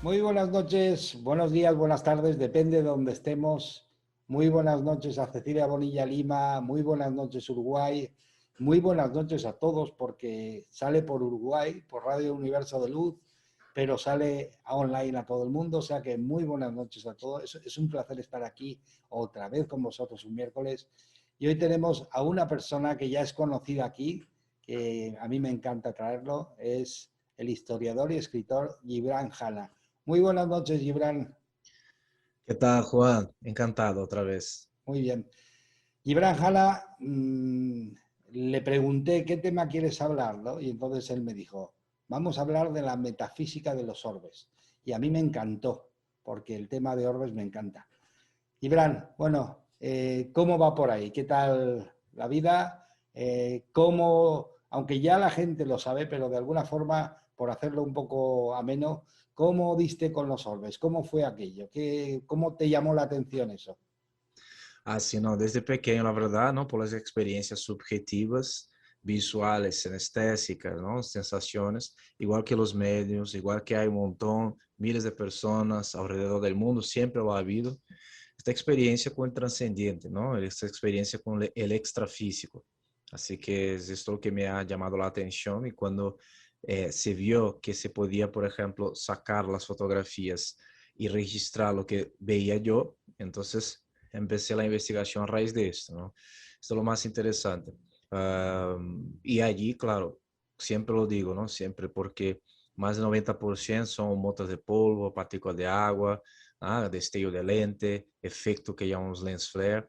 Muy buenas noches, buenos días, buenas tardes, depende de donde estemos. Muy buenas noches a Cecilia Bonilla Lima, muy buenas noches Uruguay, muy buenas noches a todos porque sale por Uruguay, por Radio Universo de Luz, pero sale online a todo el mundo, o sea que muy buenas noches a todos. Es un placer estar aquí otra vez con vosotros un miércoles. Y hoy tenemos a una persona que ya es conocida aquí, que a mí me encanta traerlo, es el historiador y escritor Gibran Jala. Muy buenas noches, Gibran. ¿Qué tal, Juan? Encantado otra vez. Muy bien. Gibran Jala, le pregunté qué tema quieres hablar, ¿no? Y entonces él me dijo, vamos a hablar de la metafísica de los orbes. Y a mí me encantó, porque el tema de orbes me encanta. Gibran, bueno, ¿cómo va por ahí? ¿Qué tal la vida? ¿Cómo, aunque ya la gente lo sabe, pero de alguna forma, por hacerlo un poco ameno, ¿cómo diste con los orbes? ¿Cómo fue aquello? ¿Cómo te llamó la atención eso? Así, no, desde pequeño, la verdad, ¿no? Por las experiencias subjetivas, visuales, sinestésicas, ¿no? Sensaciones, igual que los medios, igual que hay un montón, miles de personas alrededor del mundo, siempre lo ha habido. Esta experiencia con el trascendiente, ¿no? Esta experiencia con el extrafísico. Así que es esto lo que me ha llamado la atención y cuando se vio que se podía, por ejemplo, sacar las fotografías y registrar lo que veía yo, entonces empecé la investigación a raíz de esto, ¿no? Esto es lo más interesante. Y allí, claro, siempre lo digo, ¿no? Siempre porque más del 90% son motas de polvo, partículas de agua, destello de lente, efecto que llamamos lens flare,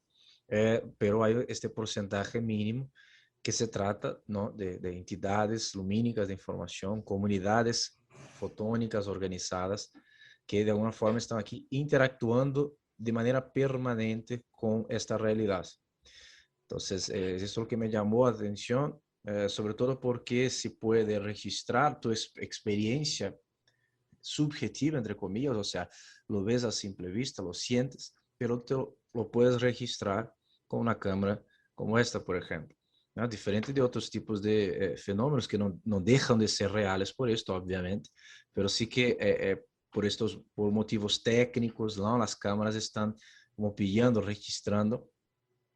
pero hay este porcentaje mínimo que se trata, ¿no? de entidades lumínicas de información, comunidades fotônicas organizadas que de alguma forma estão aqui interactuando de maneira permanente com esta realidade. Então, isso é o que me chamou a atenção, sobre todo porque se pode registrar tu experiência subjetiva, entre comillas, o sea, lo ves a simple vista, lo sientes, pero lo puedes registrar con una cámara como esta, por ejemplo. ¿No? Diferente de otros tipos de fenómenos que no dejan de ser reales por esto, obviamente, pero sí que por motivos técnicos, ¿no? Las cámaras están como pillando, registrando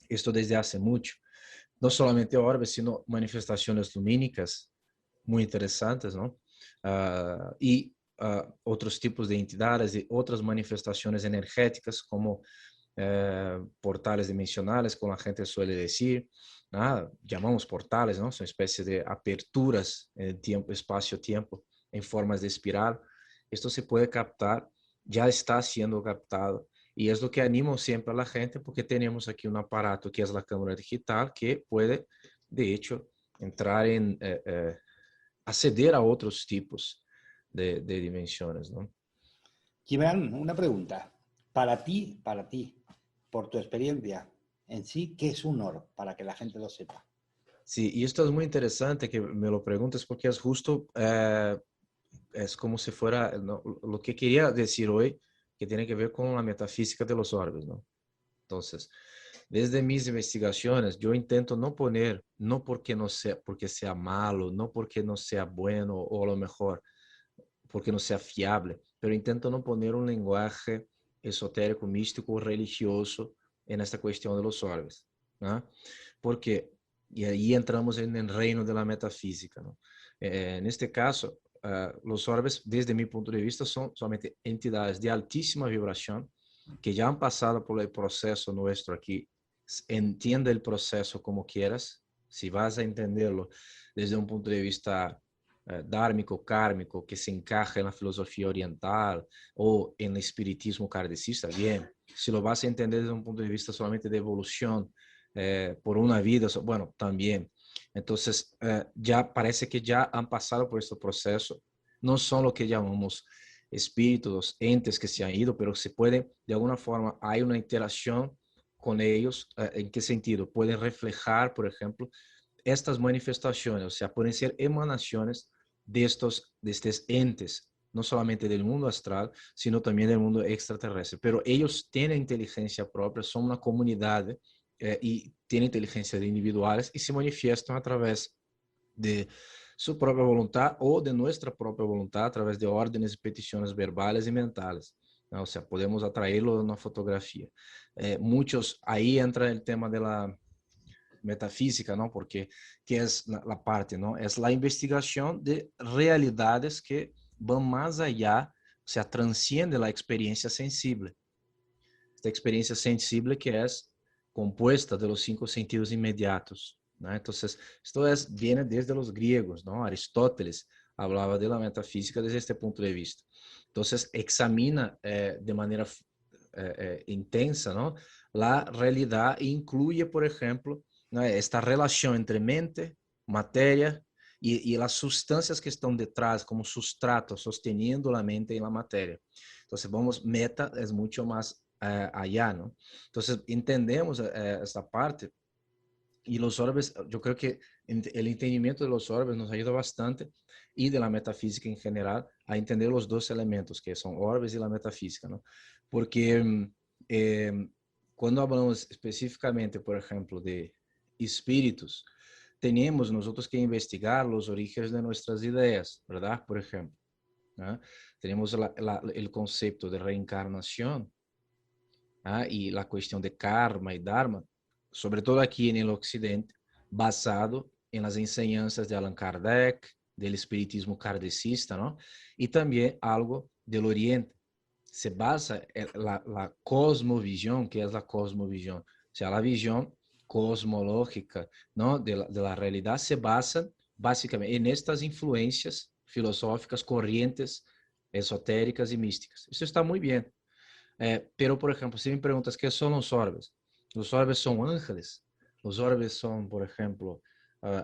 esto desde hace mucho. No solamente orbes, sino manifestaciones lumínicas muy interesantes, ¿no? Y otros tipos de entidades y otras manifestaciones energéticas como portales dimensionales, como la gente suele decir, llamamos portales, ¿no? Son especies de aperturas en tiempo, espacio-tiempo en formas de espiral. Esto se puede captar, ya está siendo captado y es lo que animo siempre a la gente porque tenemos aquí un aparato que es la cámara digital que puede, de hecho, entrar en acceder a otros tipos de dimensiones, ¿no? Gibran, una pregunta. Para ti, por tu experiencia en sí, ¿qué es un orbe? Para que la gente lo sepa. Sí, y esto es muy interesante que me lo preguntes porque es justo, es como si fuera, ¿no? Lo que quería decir hoy, que tiene que ver con la metafísica de los orbes, ¿no? Entonces, desde mis investigaciones, yo intento no poner, no porque no sea, porque sea malo, no porque no sea bueno o a lo mejor porque no sea fiable, pero intento no poner un lenguaje esotérico, místico o religioso en esta cuestión de los orbes, ¿no? Porque, y ahí entramos en el reino de la metafísica, ¿no? En este caso, los orbes, desde mi punto de vista, son solamente entidades de altísima vibración que ya han pasado por el proceso nuestro aquí. Entiende el proceso como quieras, si vas a entenderlo desde un punto de vista dármico, kármico, que se encaja en la filosofía oriental o en el espiritismo kardecista, bien. Si lo vas a entender desde un punto de vista solamente de evolución por una vida, bueno, también. Entonces, ya parece que ya han pasado por este proceso. No son lo que llamamos espíritus, entes que se han ido, pero se puede, de alguna forma, hay una interacción con ellos. ¿En qué sentido? Pueden reflejar, por ejemplo, estas manifestaciones, o sea, pueden ser emanaciones de estos entes, no solamente del mundo astral, sino también del mundo extraterrestre. Pero ellos tienen inteligencia propia, son una comunidad y tienen inteligencia de individuales y se manifiestan a través de su propia voluntad o de nuestra propia voluntad a través de órdenes y peticiones verbales y mentales, ¿no? O sea, podemos atraerlo en una fotografía. Muchos, ahí entra el tema de la metafísica, ¿no? Porque, ¿qué es la parte, ¿no? Es la investigación de realidades que van más allá, o sea, transciende la experiencia sensible. Esta experiencia sensible que es compuesta de los 5 sentidos inmediatos, ¿no? Entonces, viene desde los griegos, ¿no? Aristóteles hablaba de la metafísica desde este punto de vista. Entonces, examina de manera intensa, ¿no? La realidad e incluye, por ejemplo, ¿no? Esta relación entre mente, materia y las sustancias que están detrás como sustrato, sosteniendo la mente y la materia. Entonces, vamos, meta es mucho más allá, ¿no? Entonces, entendemos esta parte y los orbes, yo creo que el entendimiento de los orbes nos ayuda bastante y de la metafísica en general a entender los dos elementos que son orbes y la metafísica, ¿no? Porque eh, cuando hablamos específicamente, por ejemplo, de espíritus, tenemos nosotros que investigar los orígenes de nuestras ideas, ¿verdad? Por ejemplo, ¿no? Tenemos el concepto de reencarnación, ¿ah? Y la cuestión de karma y dharma, sobre todo aquí en el occidente, basado en las enseñanzas de Allan Kardec, del espiritismo kardecista, ¿no? Y también algo del oriente. Se basa en la cosmovisión, que es la cosmovisión, o sea, la visión cosmológica, ¿no? De la realidad se basa básicamente en estas influencias filosóficas, corrientes esotéricas y místicas. Eso está muy bien. Pero, por ejemplo, si me preguntas qué son los orbes son ángeles, los orbes son, por ejemplo,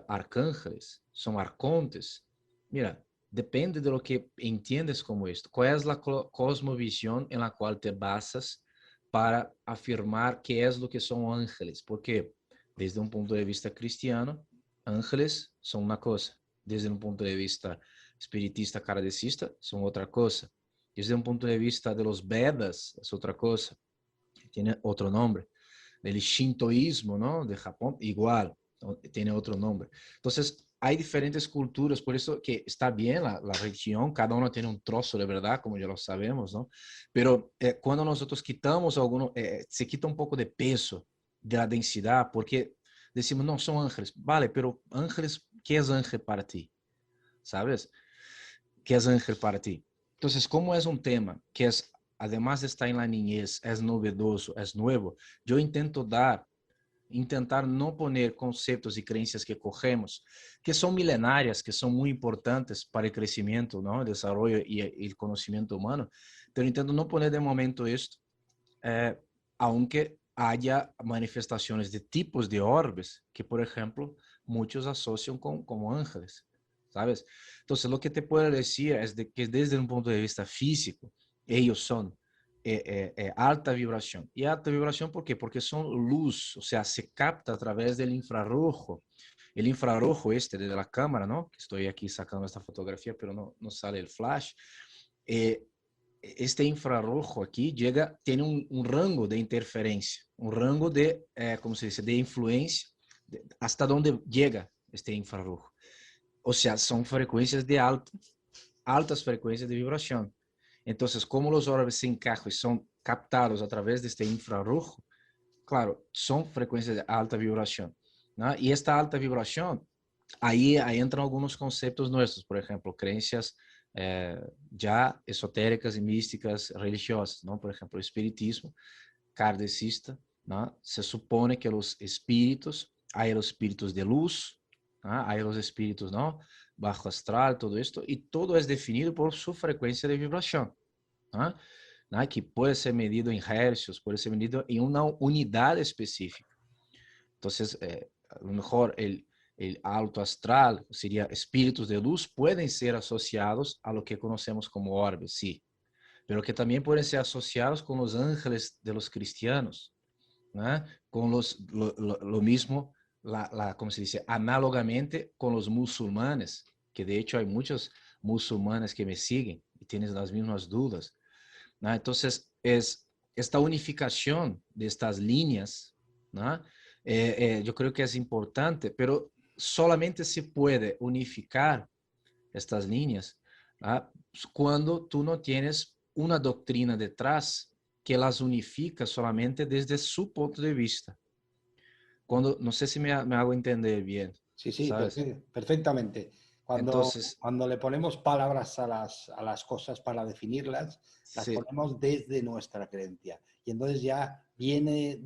arcángeles, son arcontes. Mira, depende de lo que entiendes como esto. ¿Cuál es la cosmovisión en la cual te basas para afirmar qué es lo que son ángeles? Porque desde un punto de vista cristiano, ángeles son una cosa. Desde un punto de vista espiritista, kardecista, son otra cosa. Desde un punto de vista de los Vedas, es otra cosa, tiene otro nombre. Del Shintoísmo, ¿no? De Japón, igual, ¿no? Tiene otro nombre. Entonces, hay diferentes culturas, por eso que está bien la religión, cada uno tiene un trozo de verdad, como ya lo sabemos, ¿no? Pero cuando nosotros quitamos alguno, se quita un poco de peso de la densidad, porque decimos, no, son ángeles. Vale, pero ángeles, ¿qué es ángel para ti? ¿Sabes? ¿Qué es ángel para ti? Entonces, como es un tema que es, además de estar en la niñez, es novedoso, es nuevo, yo intentar no poner conceptos y creencias que cogemos, que son milenarias, que son muy importantes para el crecimiento, ¿no? El desarrollo y el conocimiento humano, pero intento no poner de momento esto, eh, aunque haya manifestaciones de tipos de orbes que, por ejemplo, muchos asocian como ángeles, ¿sabes? Entonces, lo que te puedo decir es de que desde un punto de vista físico, ellos son alta vibración. ¿Y alta vibración por qué? Porque son luz, o sea, se capta a través del infrarrojo. El infrarrojo este de la cámara, ¿no? Que estoy aquí sacando esta fotografía, pero no sale el flash. Eh, este infrarrojo aquí llega, tiene un rango de interferencia, un rango de, ¿cómo se dice?, de influencia, hasta dónde llega este infrarrojo. O sea, son frecuencias de altas frecuencias de vibración. Entonces, como los orbes se encajan y son captados a través de este infrarrojo, claro, son frecuencias de alta vibración, ¿no? Y esta alta vibración, ahí entran algunos conceptos nuestros, por ejemplo, creencias ya esotéricas y místicas religiosas, ¿no? Por ejemplo, el espiritismo kardecista, ¿no? Se supone que los espíritus, hay los espíritus de luz, ¿no? Hay los espíritus, ¿no? Bajo astral, todo esto, y todo es definido por su frecuencia de vibración, ¿no? ¿No? Que puede ser medido en hercios, puede ser medido en una unidad específica. Entonces, a lo mejor el alto astral, sería espíritus de luz, pueden ser asociados a lo que conocemos como orbes, sí, pero que también pueden ser asociados con los ángeles de los cristianos, ¿no? Con lo mismo, ¿cómo se dice? Análogamente con los musulmanes, que de hecho hay muchos musulmanes que me siguen y tienen las mismas dudas, ¿no? Entonces, es esta unificación de estas líneas, ¿no? Yo creo que es importante, pero solamente se puede unificar estas líneas cuando tú no tienes una doctrina detrás que las unifica solamente desde su punto de vista. Cuando, no sé si me hago entender bien, Sí, sí, ¿sabes? perfectamente. Entonces, Cuando le ponemos palabras a las cosas para definirlas, las sí, ponemos desde nuestra creencia. Y entonces ya viene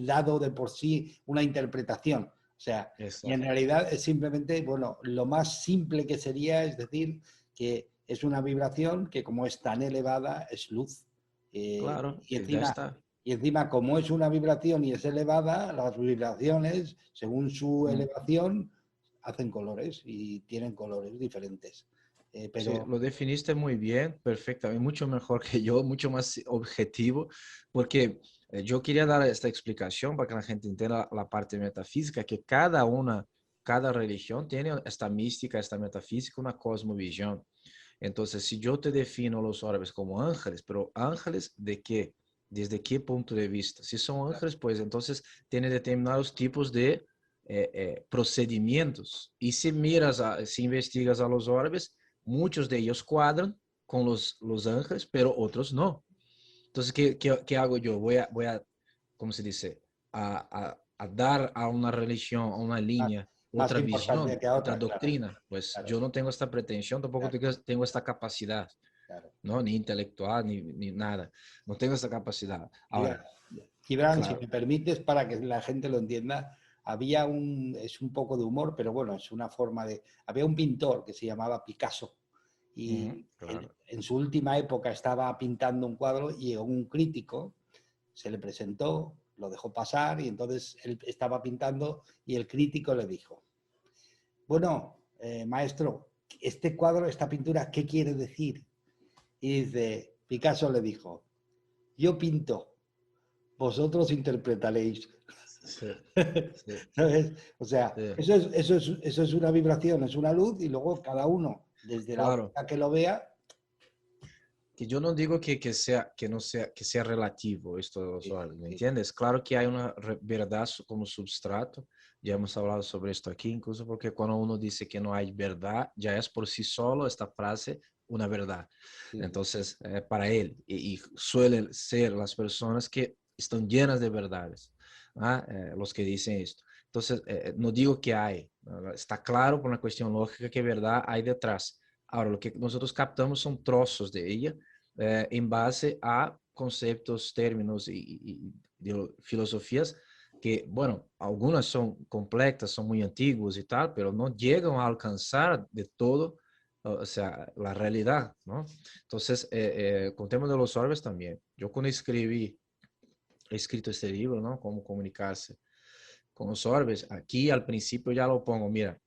dado de por sí una interpretación. O sea, y en exacto. realidad es simplemente, bueno, lo más simple que sería es decir que es una vibración que como es tan elevada es luz. Claro, Y ya encima, está. y encima, como es una vibración y es elevada, las vibraciones, según su Mm. elevación, hacen colores y tienen colores diferentes. Sí, Pero lo definiste muy bien, perfectamente, mucho mejor que yo, mucho más objetivo, porque yo quería dar esta explicación para que la gente entienda la parte metafísica, que cada religión tiene esta mística, esta metafísica, una cosmovisión. Entonces, si yo te defino los árabes como ángeles, pero ángeles de qué? ¿Desde qué punto de vista? Si son ángeles, pues entonces tienen determinados tipos de procedimientos. Y si miras, si investigas a los árabes, muchos de ellos cuadran con los ángeles, pero otros no. Entonces, ¿qué hago yo? Voy a, ¿cómo se dice? A dar a una religión, a una más, línea, más otra importante visión, que a otra otra, claro, doctrina. Pues claro, yo no tengo esta pretensión, tampoco claro, tengo esta capacidad, claro. ¿no? Ni intelectual, ni nada. No tengo esta capacidad. Mira, Ahora, Gibran, si claro. me permites, para que la gente lo entienda, es un poco de humor, pero bueno, es una forma de, había un pintor que se llamaba Picasso y Claro. en su última época estaba pintando un cuadro y un crítico se le presentó, lo dejó pasar y entonces él estaba pintando y el crítico le dijo, bueno, maestro, este cuadro, esta pintura, ¿qué quiere decir? Y dice, Picasso le dijo, yo pinto, vosotros interpretaréis. Sí, sí, ¿Sabes? O sea, sí. eso es una vibración, es una luz y luego cada uno, desde la Claro. óptica que lo vea, Que yo no digo que sea relativo esto de los sí, órganos, ¿me sí, entiendes? Claro que hay una verdad como substrato, ya hemos hablado sobre esto aquí, incluso porque cuando uno dice que no hay verdad, ya es por sí solo esta frase una verdad. sí, sí, Entonces, para él, y suelen ser las personas que están llenas de verdades, los que dicen esto. Entonces, no digo que hay, ¿no? Está claro por una cuestión lógica que verdad hay detrás. Ahora, lo que nosotros captamos son trozos de ella en base a conceptos, términos y filosofías que, bueno, algunas son completas, son muy antiguos y tal, pero no llegan a alcanzar de todo, o sea, la realidad, ¿no? Entonces, con el tema de los orbes también. Yo cuando he escrito este libro, ¿no? Cómo comunicarse con los orbes, aquí al principio ya lo pongo, mira,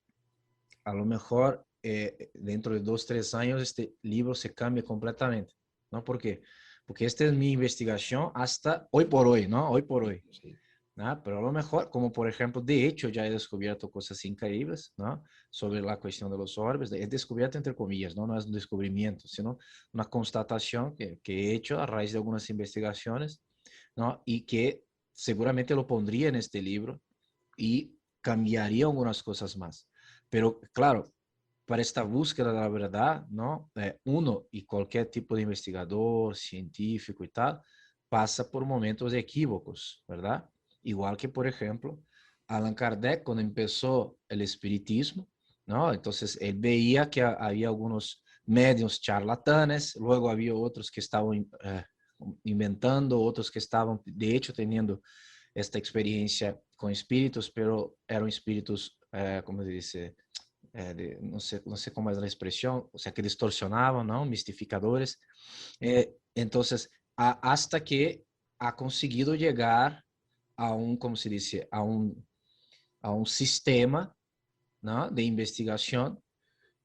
a lo mejor dentro de 2, 3 años este libro se cambia completamente, ¿no? ¿Por qué? Porque esta es mi investigación hasta hoy por hoy, ¿no? Hoy por sí, hoy. sí, ¿No? Pero a lo mejor, como por ejemplo, de hecho ya he descubierto cosas increíbles, ¿no? Sobre la cuestión de los orbes. He descubierto entre comillas, ¿no? No es un descubrimiento, sino una constatación que he hecho a raíz de algunas investigaciones, ¿no? Y que seguramente lo pondría en este libro y cambiaría algunas cosas más. Pero claro, para esta búsqueda de la verdad, ¿no? Uno y cualquier tipo de investigador, científico y tal, pasa por momentos equívocos, ¿verdad? Igual que, por ejemplo, Allan Kardec, cuando empezó el espiritismo, ¿no? Entonces, él veía que había algunos medios charlatanes, luego había otros que estaban inventando, otros que estaban, de hecho, teniendo esta experiencia con espíritus, pero eran espíritus, como se dice, no sé cómo es la expresión, o sea, que distorsionaban, ¿no? Mistificadores. Entonces, hasta que ha conseguido llegar a un, como se dice, a un sistema, ¿no? De investigación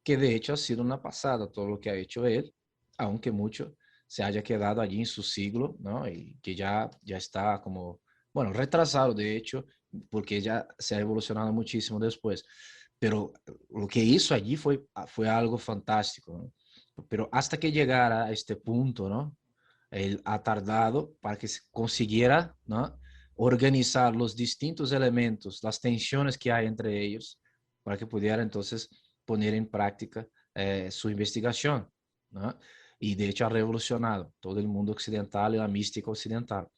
que de hecho ha sido una pasada todo lo que ha hecho él, aunque mucho se haya quedado allí en su siglo, ¿no? Y que ya está como, bueno, retrasado de hecho, porque ya se ha evolucionado muchísimo después. Pero lo que hizo allí fue algo fantástico, ¿no? Pero hasta que llegara a este punto, ¿no? Él ha tardado para que se consiguiera, ¿no? Organizar los distintos elementos, las tensiones que hay entre ellos, para que pudiera entonces poner en práctica su investigación, ¿no? Y de hecho ha revolucionado todo el mundo occidental y la mística occidental.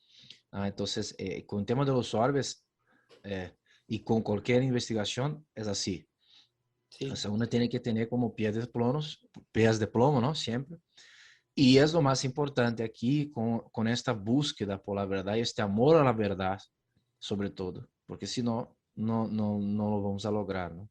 Entonces, con el tema de los orbes y con cualquier investigación es así. O Sí, sea, uno tiene que tener como pies de plomo, ¿no? Siempre. Y es lo más importante aquí con esta búsqueda por la verdad y este amor a la verdad, sobre todo, porque si no, no lo vamos a lograr, ¿no?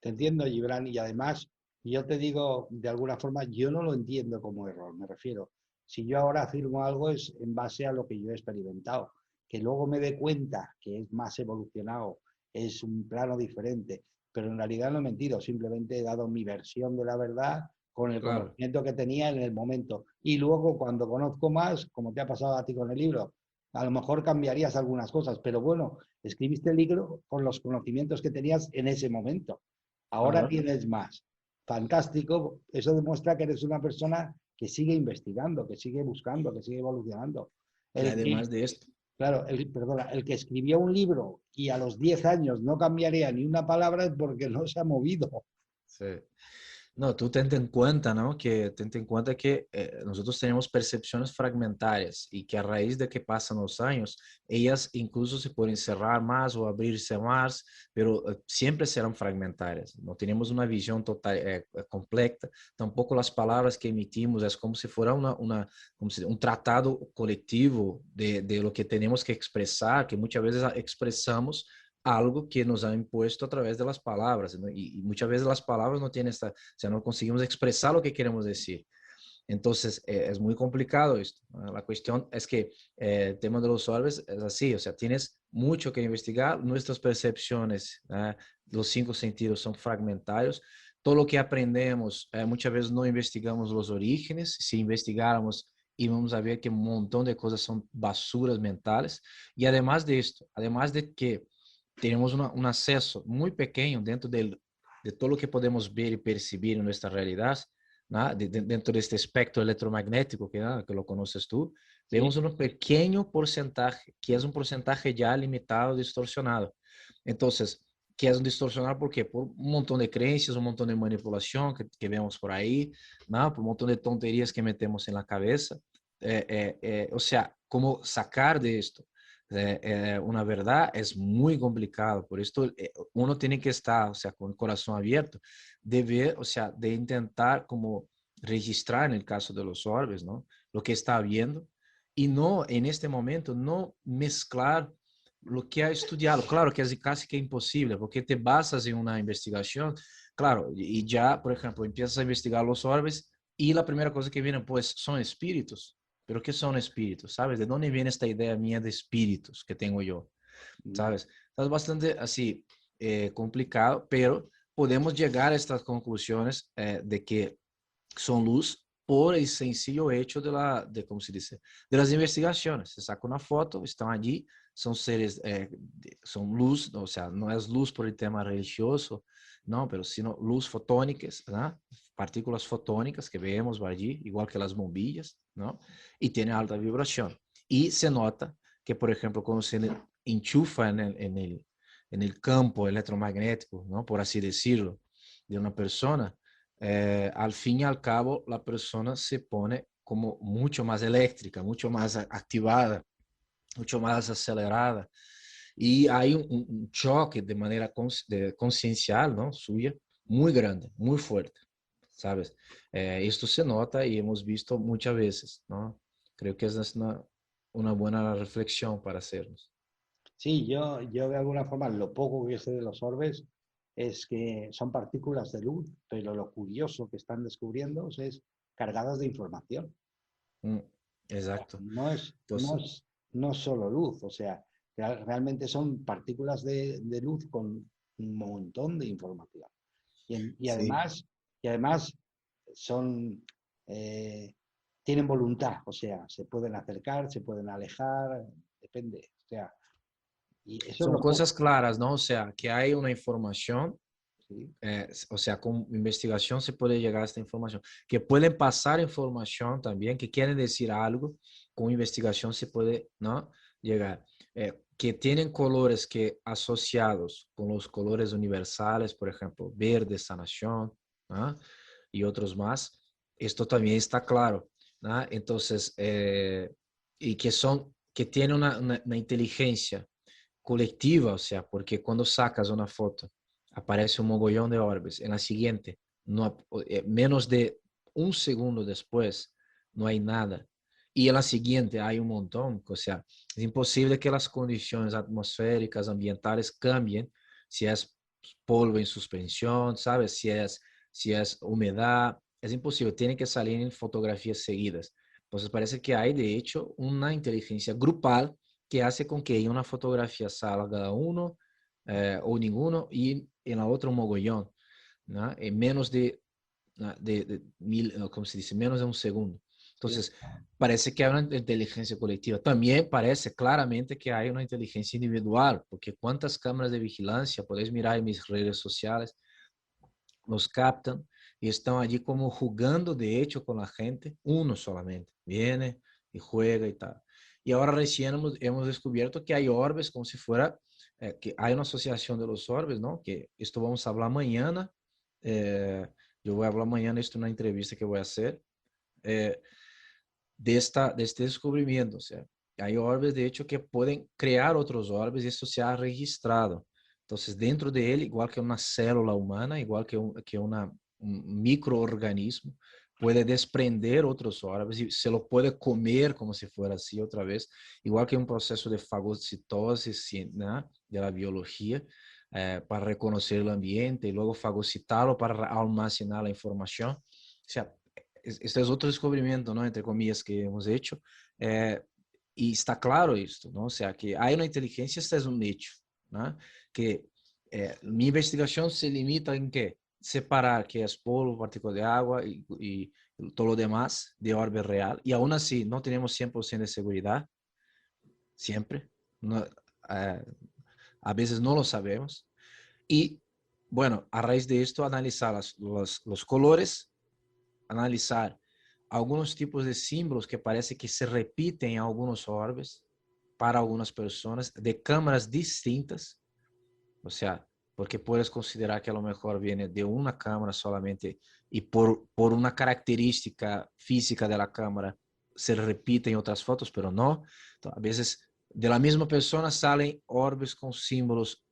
te entiendo, Gibran, y además, yo te digo, de alguna forma, yo no lo entiendo como error, me refiero. Si yo ahora afirmo algo es en base a lo que yo he experimentado, que luego me dé cuenta que es más evolucionado, es un plano diferente, pero en realidad no he mentido, simplemente he dado mi versión de la verdad con el Claro, conocimiento que tenía en el momento. Y luego cuando conozco más, como te ha pasado a ti con el libro, a lo mejor cambiarías algunas cosas, pero bueno, escribiste el libro con los conocimientos que tenías en ese momento. Ahora claro. tienes más. Fantástico. Eso demuestra que eres una persona que sigue investigando, que sigue buscando, que sigue evolucionando. Y El que, además de esto, claro, perdona, el que escribió un libro y a los 10 años no cambiaría ni una palabra es porque no se ha movido. sí. No, tú ten en cuenta, ¿no? Que ten en cuenta que nosotros tenemos percepciones fragmentarias y que a raíz de que pasan los años, ellas incluso se pueden cerrar más o abrirse más, pero siempre serán fragmentarias. No tenemos una visión total, completa. Tampoco las palabras que emitimos es como si fuera un tratado colectivo de lo que tenemos que expresar, que muchas veces expresamos algo que nos han impuesto a través de las palabras, ¿no? Y muchas veces las palabras no tienen esta, o sea, no conseguimos expresar lo que queremos decir. Entonces, es muy complicado esto, ¿no? La cuestión es que el tema de los orbes es así, o sea, tienes mucho que investigar, nuestras percepciones, los cinco sentidos son fragmentarios, todo lo que aprendemos, muchas veces no investigamos los orígenes, si investigáramos íbamos a ver que un montón de cosas son basuras mentales, y además de esto, además de que tenemos un acceso muy pequeño dentro de todo lo que podemos ver y percibir en nuestra realidad, ¿no? Dentro de este espectro electromagnético que lo conoces tú, Sí, vemos un pequeño porcentaje, que es un porcentaje ya limitado, distorsionado. Entonces, que es un distorsionado ¿por qué? Por un montón de creencias, un montón de manipulación que vemos por ahí, ¿no? Por un montón de tonterías que metemos en la cabeza. O sea, ¿cómo sacar de esto? Una verdad es muy complicado, por esto uno tiene que estar, o sea, con el corazón abierto, de ver, o sea, de intentar como registrar en el caso de los orbes, ¿no? Lo que está viendo y no, en este momento, no mezclar lo que ha estudiado. Claro que es casi que imposible, porque te basas en una investigación, claro, y ya, por ejemplo, empiezas a investigar los orbes y la primera cosa que viene, pues, son espíritus. Pero ¿qué son espíritus? ¿Sabes? ¿De dónde viene esta idea mía de espíritus que tengo yo? ¿Sabes? Es bastante así complicado, pero podemos llegar a estas conclusiones de que son luz por el sencillo hecho de ¿cómo se dice? De las investigaciones. Se saca una foto, están allí, son seres, son luz, o sea, no es luz por el tema religioso, no, pero sino luz fotónicas, ¿no? Partículas fotónicas que vemos allí, igual que las bombillas, ¿no? Y tiene alta vibración. Y se nota que, por ejemplo, cuando se enchufa en el campo electromagnético, ¿no? Por así decirlo, de una persona, al fin y al cabo la persona se pone como mucho más eléctrica, mucho más activada, mucho más acelerada. Y hay un choque de manera consciencial, ¿no? Suya, muy grande, muy fuerte, ¿sabes? Esto se nota y hemos visto muchas veces, ¿no? Creo que es una buena reflexión para hacernos. sí, yo de alguna forma lo poco que sé de los orbes es que son partículas de luz, pero lo curioso que están descubriendo es cargadas de información. Mm, exacto. No es, no Entonces, es, no solo luz, o sea, realmente son partículas de luz con un montón de información. Y, y sí. además, y además son, eh, tienen voluntad, o sea, se pueden acercar, se pueden alejar, depende. O sea, y eso es Son lo poco. cosas claras, ¿no? O sea, que hay una información, ¿Sí? o sea, con investigación se puede llegar a esta información, que pueden pasar información también, que quieren decir algo, con investigación se puede, ¿no? llegar. Que tienen colores que asociados con los colores universales, por ejemplo, verde, sanación, ¿no? Y otros más, esto también está claro, ¿no? Entonces, y que tienen una inteligencia colectiva, o sea, porque cuando sacas una foto, aparece un mogollón de orbes, en la siguiente, no, menos de un segundo después, no hay nada. Y en la siguiente hay un montón, o sea, es imposible que las condiciones atmosféricas, ambientales cambien si es polvo en suspensión, ¿sabes? Si es humedad, es imposible, tiene que salir en fotografías seguidas. Entonces parece que hay, de hecho, una inteligencia grupal que hace con que en una fotografía salga uno o ninguno y en la otra un mogollón, ¿no? En menos de mil, como se dice, menos de un segundo. Sí. Entonces, parece que hay una inteligencia colectiva. También parece claramente que hay una inteligencia individual, porque cuántas cámaras de vigilancia, podéis mirar en mis redes sociales, nos captan y están allí como jugando de hecho con la gente, uno solamente, viene y juega y tal. Y ahora recién hemos descubierto que hay orbes como si fuera, que hay una asociación de los orbes, ¿no? Que esto vamos a hablar mañana, yo voy a hablar mañana esto en una entrevista que voy a hacer, eh, de este descubrimiento, o sea, hay orbes de hecho que pueden crear otros orbes y esto se ha registrado. Entonces, dentro de él, igual que una célula humana, igual que un microorganismo, puede desprender otros orbes y se lo puede comer como si fuera así otra vez, igual que un proceso de fagocitosis, ¿no? De la biología, para reconocer el ambiente y luego fagocitarlo para almacenar la información. O sea, este es otro descubrimiento, ¿no? Entre comillas, que hemos hecho. Eh, y está claro esto, ¿no? O sea, que hay una inteligencia, este es un hecho, ¿no? Que mi investigación se limita en qué? Separar qué es polvo, partícula de agua y todo lo demás de orbe real. Y aún así, no tenemos 100% de seguridad, siempre. No, eh, a veces no lo sabemos. Y bueno, a raíz de esto, analizar los colores, analisar algunos tipos de símbolos que parece que se repiten en algunos orbes para algunas personas de cámaras distintas, o sea, porque puedes considerar que a lo mejor viene de una cámara solamente y por una característica física de la cámara se repiten otras fotos, pero no. Entonces, a veces de la misma persona salen orbes con símbolos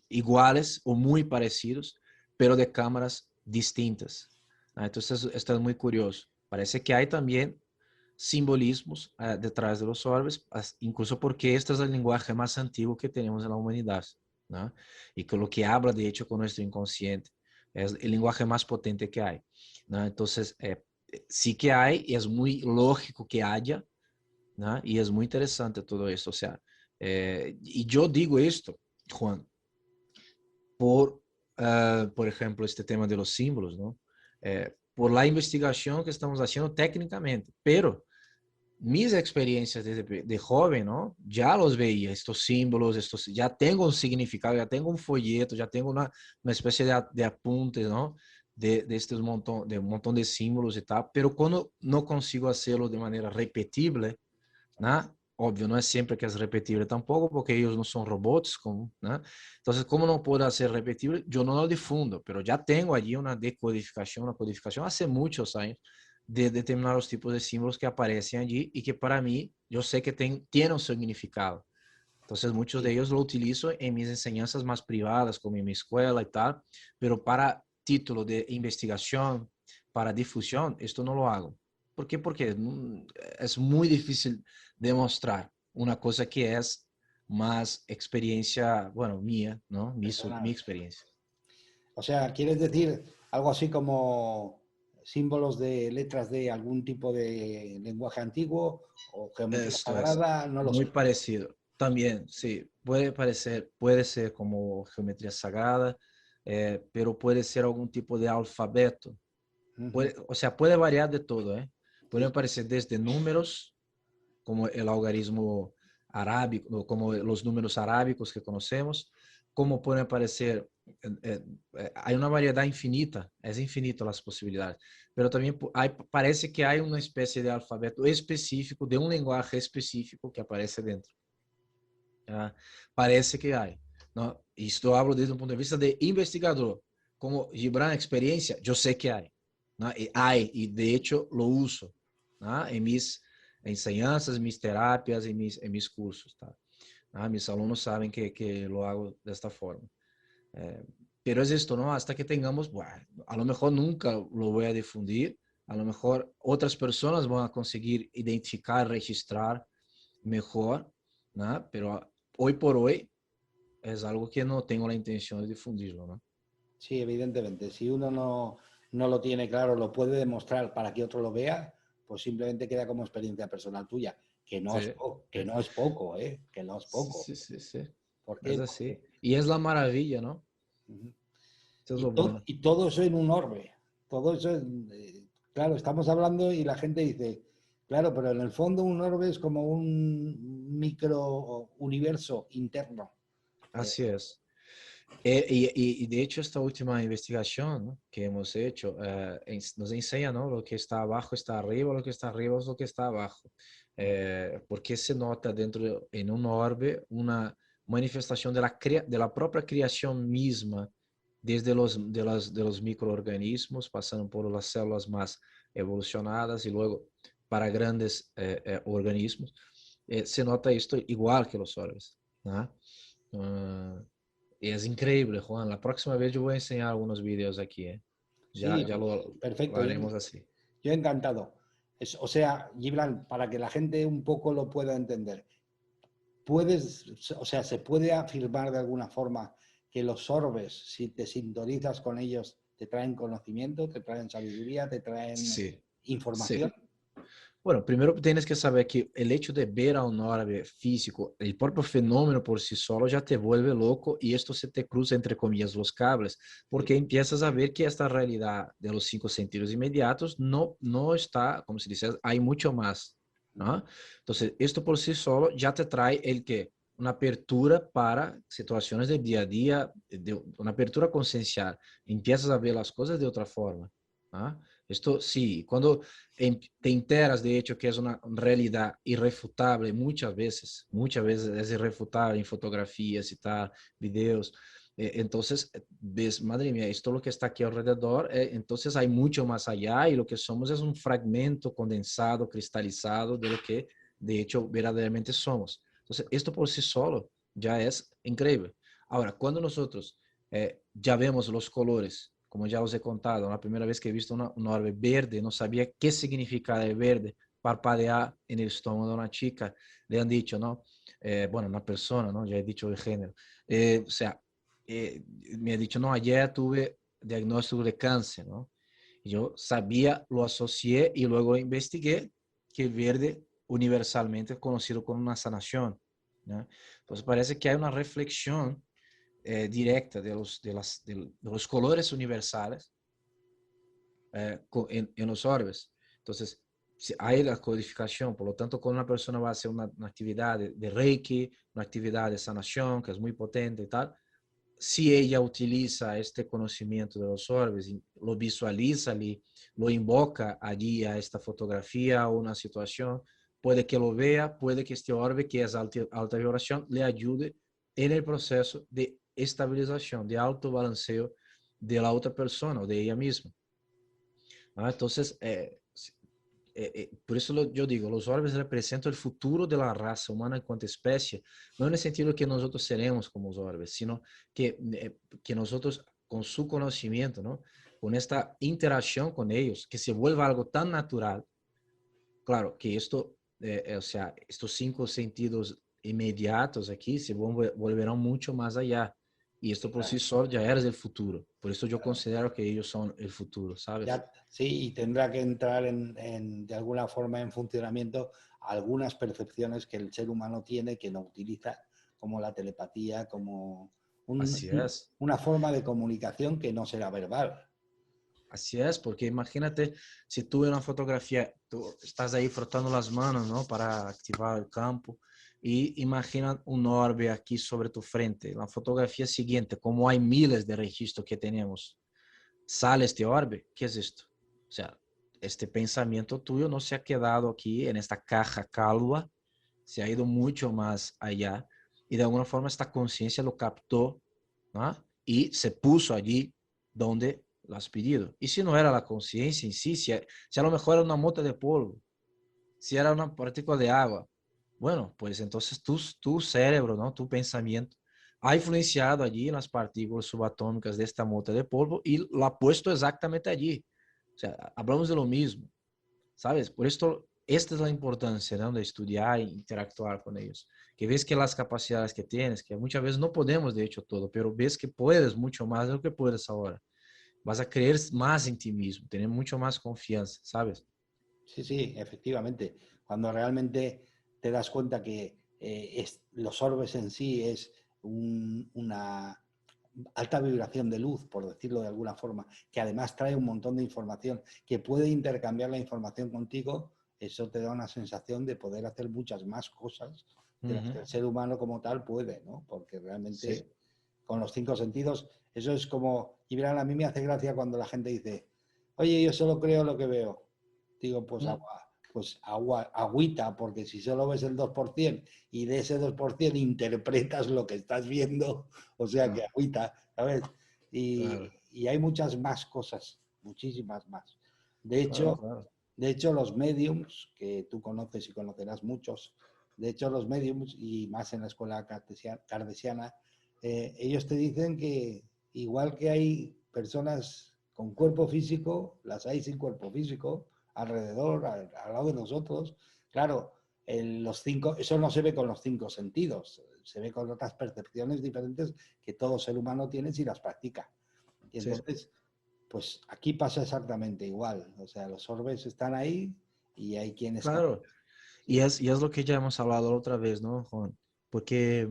iguales o muy parecidos, pero de cámaras distintas. Entonces, esto es muy curioso. Parece que hay también simbolismos detrás de los orbes, incluso porque este es el lenguaje más antiguo que tenemos en la humanidad, ¿no? Y con lo que habla, de hecho, con nuestro inconsciente. Es el lenguaje más potente que hay, ¿no? Entonces, sí que hay, y es muy lógico que haya, ¿no? Y es muy interesante todo esto. O sea, y yo digo esto, Juan, por ejemplo, este tema de los símbolos, ¿no? Por la investigación que estamos haciendo técnicamente, pero mis experiencias de joven, ¿no? Ya los veía, estos símbolos, ya tengo un significado, ya tengo un folleto, ya tengo una especie de apuntes, ¿no? De un montón de símbolos y tal, pero cuando no consigo hacerlo de manera repetible, ¿no? Obvio, no es siempre que es repetible tampoco, porque ellos no son robots, ¿no? Entonces, como no puedo hacer repetible, yo no lo difundo, pero ya tengo allí una decodificación, una codificación hace muchos años de determinados tipos de símbolos que aparecen allí y que para mí, yo sé que tienen un significado. Entonces, muchos de Sí. ellos lo utilizo en mis enseñanzas más privadas, como en mi escuela y tal, pero para título de investigación, para difusión, esto no lo hago. ¿Por qué? Porque es muy difícil demostrar una cosa que es más experiencia, bueno, mía, ¿no? Mi Personal. experiencia. O sea, ¿quieres decir algo así como símbolos de letras de algún tipo de lenguaje antiguo o geometría Esto es sagrada? No lo muy sé. parecido. También, sí, puede parecer, puede ser como geometría sagrada, pero puede ser algún tipo de alfabeto. Ujú. Puede, o sea, puede variar de todo, ¿eh? Sí, Pueden aparecer desde números, como el algarismo arábico, como los números arábicos que conocemos, cómo pueden aparecer, hay una variedad infinita, es infinito las posibilidades, pero también parece que hay una especie de alfabeto específico, de un lenguaje específico que aparece dentro. ¿Ya? Parece que hay, ¿no? Y esto hablo desde un punto de vista de investigador. Como Gibran experiencia, yo sé que hay, ¿no? Y hay, y de hecho lo uso, ¿no? En mis enseñanzas, mis terapias, en mis cursos, ¿tá? ¿No? Mis alumnos saben que lo hago de esta forma. Pero es esto, ¿no? Hasta que tengamos, bueno, a lo mejor nunca lo voy a difundir, a lo mejor otras personas van a conseguir identificar, registrar mejor, ¿no? Pero hoy por hoy es algo que no tengo la intención de difundirlo, ¿no? Sí, evidentemente. Si uno no lo tiene claro, lo puede demostrar para que otro lo vea, pues simplemente queda como experiencia personal tuya, que no es, Sí, que no es poco, ¿eh? Que no es sí, poco. sí, sí, sí. ¿Por qué? Es así. Porque, Y es la maravilla, ¿no? uh-huh. Eso es lo bueno. Y todo eso en un orbe. Todo eso, claro, estamos hablando y la gente dice, claro, pero en el fondo un orbe es como un micro universo interno. Así es. Y de hecho esta última investigación, ¿no?, que hemos hecho nos enseña, ¿no?, lo que está abajo está arriba, lo que está arriba es lo que está abajo. Porque se nota dentro, en un orbe, una manifestación de la propia creación misma, desde de los microorganismos, pasando por las células más evolucionadas y luego para grandes organismos. Se nota esto igual que los orbes, ¿no? Ah, y es increíble, Juan. La próxima vez yo voy a enseñar algunos videos aquí, ¿eh? Ya, Sí, pues, lo perfecto. haremos así. Yo encantado. O sea, Gibran, para que la gente un poco lo pueda entender, o sea, se puede afirmar de alguna forma que los orbes, si te sintonizas con ellos, te traen conocimiento, te traen sabiduría, te traen Sí, sí. información. Bueno, primero tienes que saber que el hecho de ver a un orbe físico, el propio fenómeno por sí solo ya te vuelve loco y esto se te cruza entre comillas los cables, Sí, porque empiezas a ver que esta realidad de los cinco sentidos inmediatos no está, como se dice, hay mucho más, ¿no? Entonces, esto por sí solo ya te trae el que una apertura para situaciones del día a día, una apertura conciencial. Empiezas a ver las cosas de otra forma, ¿no? Esto sí, cuando te enteras de hecho que es una realidad irrefutable muchas veces es irrefutable en fotografías y tal, videos. Entonces ves, madre mía, esto lo que está aquí alrededor, entonces hay mucho más allá y lo que somos es un fragmento condensado, cristalizado de lo que de hecho verdaderamente somos. Entonces esto por sí solo ya es increíble. Ahora, cuando nosotros ya vemos los colores, como ya os he contado, la primera vez que he visto una orbe verde, no sabía qué significaba el verde, parpadear en el estómago de una chica, le han dicho, ¿no? Bueno, una persona, ¿no? Ya he dicho el género. O sea, me ha dicho, no, ayer tuve diagnóstico de cáncer, ¿no? Y yo sabía, lo asocié y luego investigué que el verde universalmente es conocido como una sanación, ¿no? Entonces parece que hay una reflexión directa de los colores universales en los orbes. Entonces, si hay la codificación, por lo tanto, cuando una persona va a hacer una actividad de Reiki, una actividad de sanación, que es muy potente y tal, si ella utiliza este conocimiento de los orbes, lo visualiza, lo invoca allí a esta fotografía o una situación, puede que lo vea, puede que este orbe, que es alta vibración, le ayude en el proceso de estabilización, de autobalanceo de la otra persona o de ella misma. ¿No? Entonces, por eso yo digo, los orbes representan el futuro de la raza humana en cuanto a especie, no en el sentido que nosotros seremos como los orbes, sino que nosotros con su conocimiento, ¿no?, con esta interacción con ellos, que se vuelva algo tan natural, claro, que esto, o sea, estos cinco sentidos inmediatos aquí se volverán mucho más allá. Y esto sí, por claro. sí solo ya es el futuro. Por eso yo considero que ellos son el futuro, ¿sabes? Ya, sí, y tendrá que entrar de alguna forma en funcionamiento algunas percepciones que el ser humano tiene que no utiliza, como la telepatía, como Así es. una forma de comunicación que no será verbal. Así es, porque imagínate si tú en una fotografía, tú estás ahí frotando las manos, ¿no?, para activar el campo y imagina un orbe aquí sobre tu frente. La fotografía siguiente, como hay miles de registros que tenemos, sale este orbe. ¿Qué es esto? O sea, este pensamiento tuyo no se ha quedado aquí en esta caja calva, se ha ido mucho más allá y de alguna forma esta conciencia lo captó, ¿no? Y se puso allí donde lo has pedido. Y si no era la conciencia en sí, si a lo mejor era una mota de polvo, si era una partícula de agua, bueno, pues entonces tu cerebro, ¿no? Tu pensamiento ha influenciado allí en las partículas subatómicas de esta mota de polvo y lo ha puesto exactamente allí. O sea, hablamos de lo mismo, ¿sabes? Por esto, esta es la importancia, ¿no? De estudiar e interactuar con ellos. Que ves que las capacidades que tienes, que muchas veces no podemos de hecho todo, pero ves que puedes mucho más de lo que puedes ahora. Vas a creer más en ti mismo, tener mucho más confianza, ¿sabes? Sí, sí, efectivamente. Cuando realmente te das cuenta que los orbes en sí es una alta vibración de luz, por decirlo de alguna forma, que además trae un montón de información, que puede intercambiar la información contigo, eso te da una sensación de poder hacer muchas más cosas de las que el ser humano como tal puede, ¿no? Porque Sí, realmente con los cinco sentidos, eso es como, y verán, a mí me hace gracia cuando la gente dice, oye, yo solo creo lo que veo. Digo, pues agua, agüita, porque si solo ves el 2% y de ese 2% interpretas lo que estás viendo, o sea que ah, agüita, ¿sabes? claro, Y hay muchas más cosas, muchísimas más. De claro, hecho, claro. de hecho, los mediums, que tú conoces y conocerás muchos, de hecho los mediums, y más en la escuela cardesiana, ellos te dicen que igual que hay personas con cuerpo físico, las hay sin cuerpo físico, alrededor, al lado de nosotros. Claro, los cinco, eso no se ve con los cinco sentidos, se ve con otras percepciones diferentes que todo ser humano tiene si las practica. Y Sí, entonces, pues aquí pasa exactamente igual. O sea, los orbes están ahí y hay quien es capaz. claro. Sí, Y es lo que ya hemos hablado la otra vez, ¿no, Juan? Porque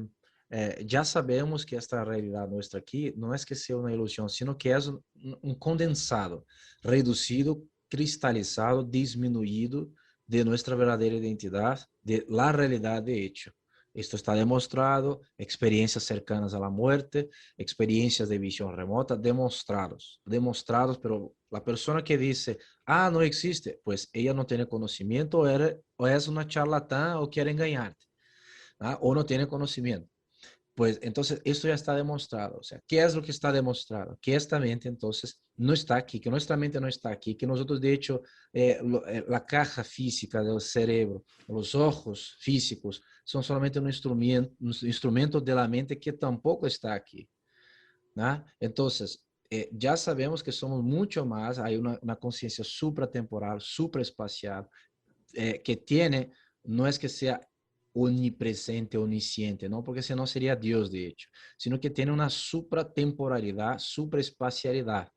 ya sabemos que esta realidad nuestra aquí no es que sea una ilusión, sino que es un condensado, reducido, cristalizado, disminuido de nuestra verdadera identidad, de la realidad de hecho. Esto está demostrado, experiencias cercanas a la muerte, experiencias de visión remota, demostrados, pero la persona que dice, ah, no existe, pues ella no tiene conocimiento o es una charlatán o quiere engañarte, ¿ah? O no tiene conocimiento. Pues entonces esto ya está demostrado. O sea, ¿qué es lo que está demostrado? Que esta mente entonces no está aquí, que nuestra mente no está aquí, que nosotros de hecho la caja física del cerebro, los ojos físicos son solamente un instrumento de la mente que tampoco está aquí, ¿no? Entonces, ya sabemos que somos mucho más, hay una conciencia supratemporal, supraespacial, que tiene, no es que sea omnipresente, omnisciente, ¿no? Porque si no sería Dios, de hecho, sino que tiene una supratemporalidad, supraespacialidad.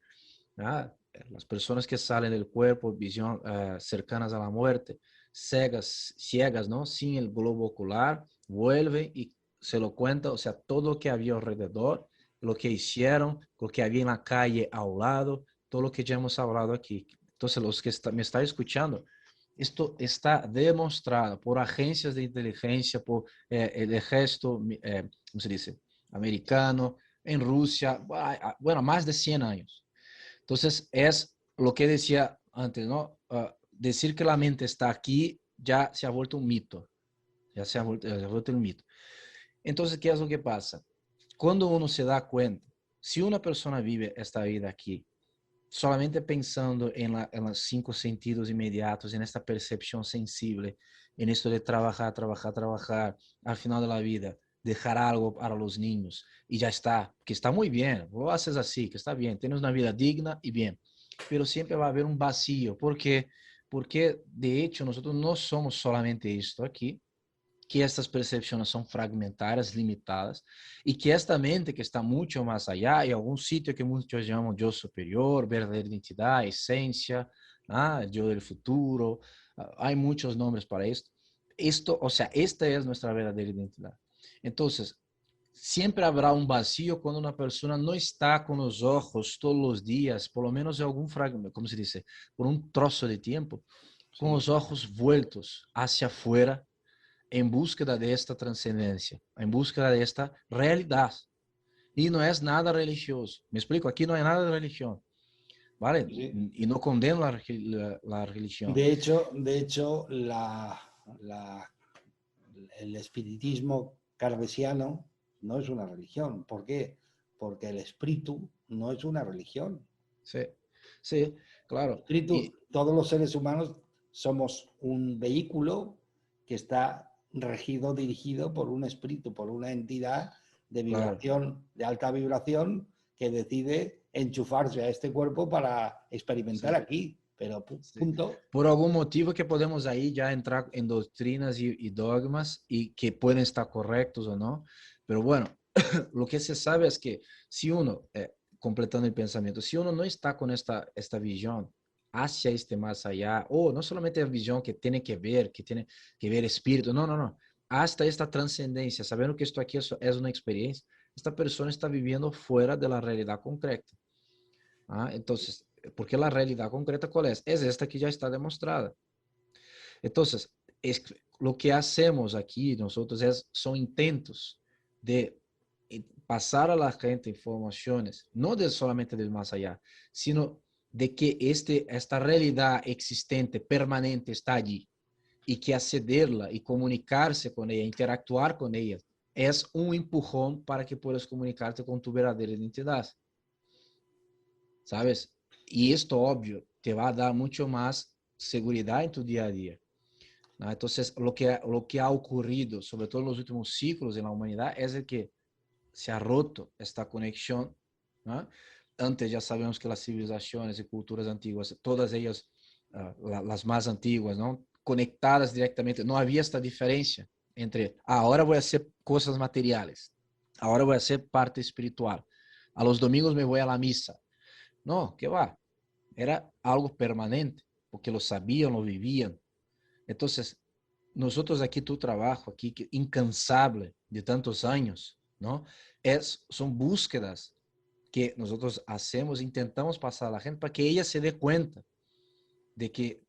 ¿Ah? Las personas que salen del cuerpo, visión cercanas a la muerte, ciegas, ¿no? Sin el globo ocular, vuelven y se lo cuenta, o sea, todo lo que había alrededor, lo que hicieron, lo que había en la calle a un lado, todo lo que ya hemos hablado aquí. Entonces, los que me están escuchando, esto está demostrado por agencias de inteligencia, por el ejército, ¿cómo se dice? Americano, en Rusia, bueno, más de 100 años. Entonces, es lo que decía antes, ¿no? Decir que la mente está aquí ya se ha vuelto un mito, se ha vuelto un mito. Entonces, ¿qué es lo que pasa? Cuando uno se da cuenta, si una persona vive esta vida aquí, solamente pensando en los cinco sentidos inmediatos, en esta percepción sensible, en esto de trabajar, trabajar, trabajar, al final de la vida, dejar algo para los niños y ya está, que está muy bien, lo haces así, que está bien, tienes una vida digna y bien, pero siempre va a haber un vacío, porque de hecho nosotros no somos solamente esto aquí, que estas percepções são fragmentárias, limitadas, e que esta mente que está muito mais allá, em algum sítio que muitos chamam de eu superior, verdadeira identidade, essência, ¿ah? Eu del futuro, há muitos nomes para isto. Esto, o sea, esta es nuestra verdadera identidad. Entonces, siempre habrá un vacío cuando una persona no está con los ojos todos los días, por lo menos en algún fragmento, como se dice, por un trozo de tiempo, con sí, los ojos vueltos hacia afuera, en búsqueda de esta trascendencia, en búsqueda de esta realidad. Y no es nada religioso. Me explico, aquí no hay nada de religión, ¿vale? Sí. Y no condeno la religión. De hecho el espiritismo cartesiano no es una religión. ¿Por qué? Porque el espíritu no es una religión. Sí, sí, El claro. espíritu, Y todos los seres humanos somos un vehículo que está regido, dirigido por un espíritu, por una entidad de claro, vibración, de alta vibración, que decide enchufarse a este cuerpo para experimentar sí. aquí. Pero Sí. punto. Por algún motivo que podemos ahí ya entrar en doctrinas y dogmas y que pueden estar correctos o no. Pero bueno, lo que se sabe es que si uno, completando el pensamiento, si uno no está con esta visión hacia este más allá, o no solamente la visión que tiene que ver espíritu, no, no, no, hasta esta trascendencia, sabiendo que esto aquí es una experiencia, esta persona está viviendo fuera de la realidad concreta. ¿Ah? Entonces, porque la realidad concreta, ¿cuál es? Es esta que ya está demostrada. Entonces, lo que hacemos aquí nosotros son intentos de pasar a la gente informaciones, no de solamente del más allá, sino de que esta realidad existente, permanente, está allí y que accederla y comunicarse con ella, interactuar con ella, es un empujón para que puedas comunicarte con tu verdadera identidad. ¿Sabes? Y esto, obvio, te va a dar mucho más seguridad en tu día a día, ¿no? Entonces, lo que ha ocurrido, sobre todo en los últimos ciclos en la humanidad, es el que se ha roto esta conexión, ¿no? Antes ya sabemos que las civilizaciones y culturas antiguas, todas ellas, las más antiguas, ¿no? Conectadas directamente, no había esta diferencia entre, ahora voy a hacer cosas materiales, ahora voy a hacer parte espiritual, a los domingos me voy a la misa. No, ¿qué va? Era algo permanente, porque lo sabían, lo vivían. Entonces, nosotros aquí, tu trabajo, aquí, incansable de tantos años, ¿no? Son búsquedas que nosotros hacemos, intentamos pasar a la gente para que ella se dé cuenta de que,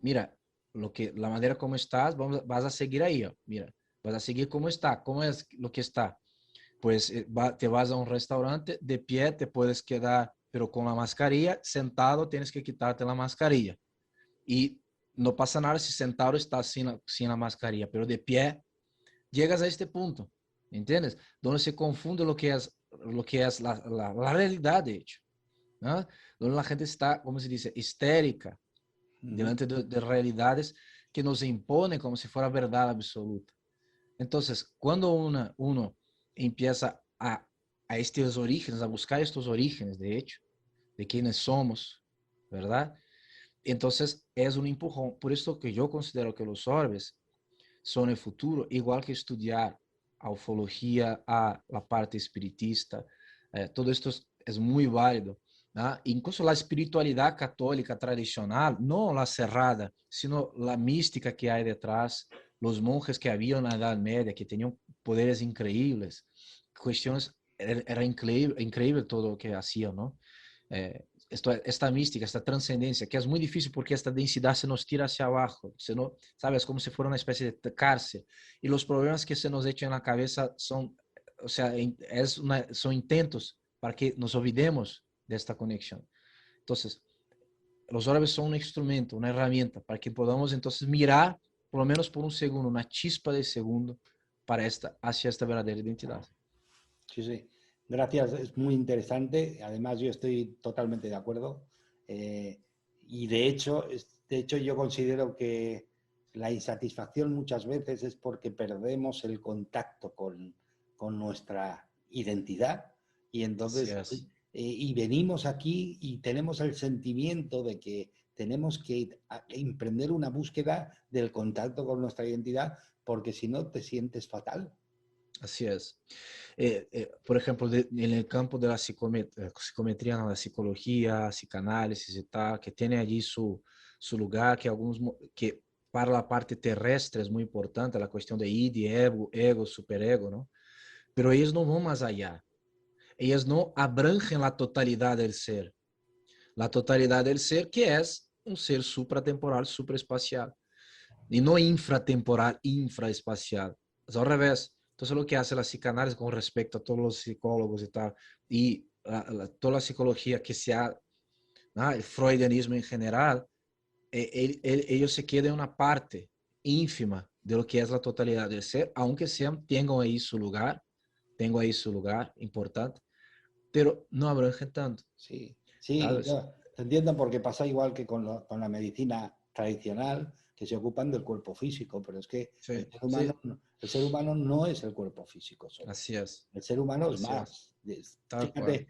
mira, la manera como estás, vas a seguir ahí, ó, mira, vas a seguir como está, cómo es lo que está. Pues te vas a un restaurante, de pie te puedes quedar, pero con la mascarilla, sentado tienes que quitarte la mascarilla. Y no pasa nada si sentado estás sin la mascarilla, pero de pie llegas a este punto, ¿entiendes? Donde se confunde lo que es la realidad, de hecho, ¿no? Donde la gente está, como se dice, histérica, delante de realidades que nos imponen como si fuera verdad absoluta. Entonces, cuando uno empieza a estos orígenes, a buscar estos orígenes, de hecho, de quiénes somos, ¿verdad? Entonces, es un empujón. Por eso que yo considero que los orbes son el futuro, igual que estudiar a ufología, a la parte espiritista. Todo esto es muy válido, ¿no? Incluso la espiritualidad católica tradicional, no la cerrada, sino la mística que hay detrás, los monjes que había en la Edad Media, que tenían poderes increíbles, cuestiones, era increíble, increíble todo lo que hacían, ¿no? Esta mística, esta trascendencia, que es muy difícil porque esta densidad se nos tira hacia abajo, ¿sabes? Como si fuera una especie de cárcel. Y los problemas que se nos echan en la cabeza son, o sea, son intentos para que nos olvidemos de esta conexión. Entonces, los árabes son un instrumento, una herramienta para que podamos entonces mirar, por lo menos por un segundo, una chispa de segundo hacia esta verdadera identidad. Sí, sí. Gracias, es muy interesante. Además, yo estoy totalmente de acuerdo. Eh, y de hecho, yo considero que la insatisfacción muchas veces es porque perdemos el contacto con nuestra identidad. Y Así entonces, es. y venimos aquí y tenemos el sentimiento de que tenemos que emprender una búsqueda del contacto con nuestra identidad, porque si no, te sientes fatal. Así es. Por ejemplo, en el campo de la psicometría, ¿no? La psicología, psicanálisis y tal, que tiene allí su lugar, que para la parte terrestre es muy importante, la cuestión de id, ego, superego, ¿no? Pero ellos no van más allá. Ellos no abrangen la totalidad del ser. La totalidad del ser, que es un ser supratemporal, supraespacial. y no infratemporal, infraespacial. Es al revés. Entonces lo que hace la psicanálisis con respecto a todos los psicólogos y tal, y toda la psicología que se ha, ¿no? El freudianismo en general, ellos se quedan en una parte ínfima de lo que es la totalidad del ser, aunque sean, tengan ahí su lugar importante, pero no abrangen tanto, Sí, sí, ¿sabes? yo te entiendo porque pasa igual que con la medicina tradicional, que se ocupan del cuerpo físico, pero es que Sí, sí, el ser humano no es el cuerpo físico solo. El ser humano es así es, más. tal cual. Fíjate,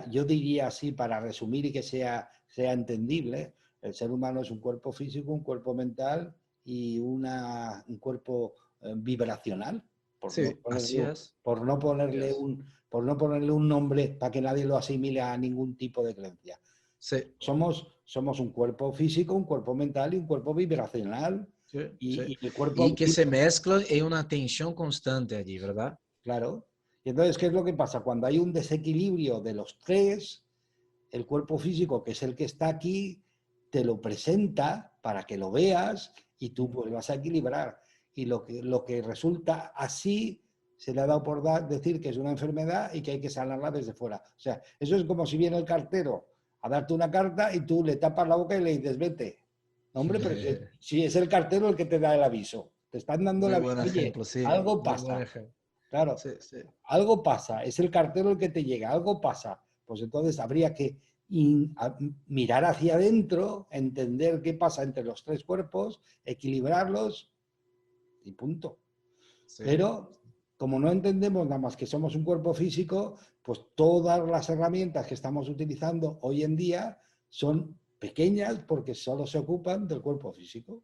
yo diría así para resumir y que sea entendible, el ser humano es un cuerpo físico, un cuerpo mental y un cuerpo vibracional, por no Sí, así ponerle, es, por no así ponerle es. un nombre para que nadie lo asimile a ningún tipo de creencia. Sí, Somos un cuerpo físico, un cuerpo mental y un cuerpo vibracional. sí, sí. Y el cuerpo Y que se mezclan en una tensión constante allí, ¿verdad? claro. Y entonces, ¿qué es lo que pasa? Cuando hay un desequilibrio de los tres, el cuerpo físico, que es el que está aquí, te lo presenta para que lo veas y tú pues vas a equilibrar. Y lo que resulta así se le ha dado por decir que es una enfermedad y que hay que sanarla desde fuera. O sea, eso es como si viene el cartero a darte una carta y tú le tapas la boca y le dices, vete. No, hombre, pero si es el cartero el que te da el aviso. Te están dando el Muy aviso. buen Oye, ejemplo, sí, algo muy buen pasa. ejemplo. Claro, Sí, sí, algo pasa, es el cartero el que te llega, algo pasa. Pues entonces habría que mirar hacia adentro, entender qué pasa entre los tres cuerpos, equilibrarlos y punto. sí. Pero como no entendemos nada más que somos un cuerpo físico, pues todas las herramientas que estamos utilizando hoy en día son pequeñas porque solo se ocupan del cuerpo físico.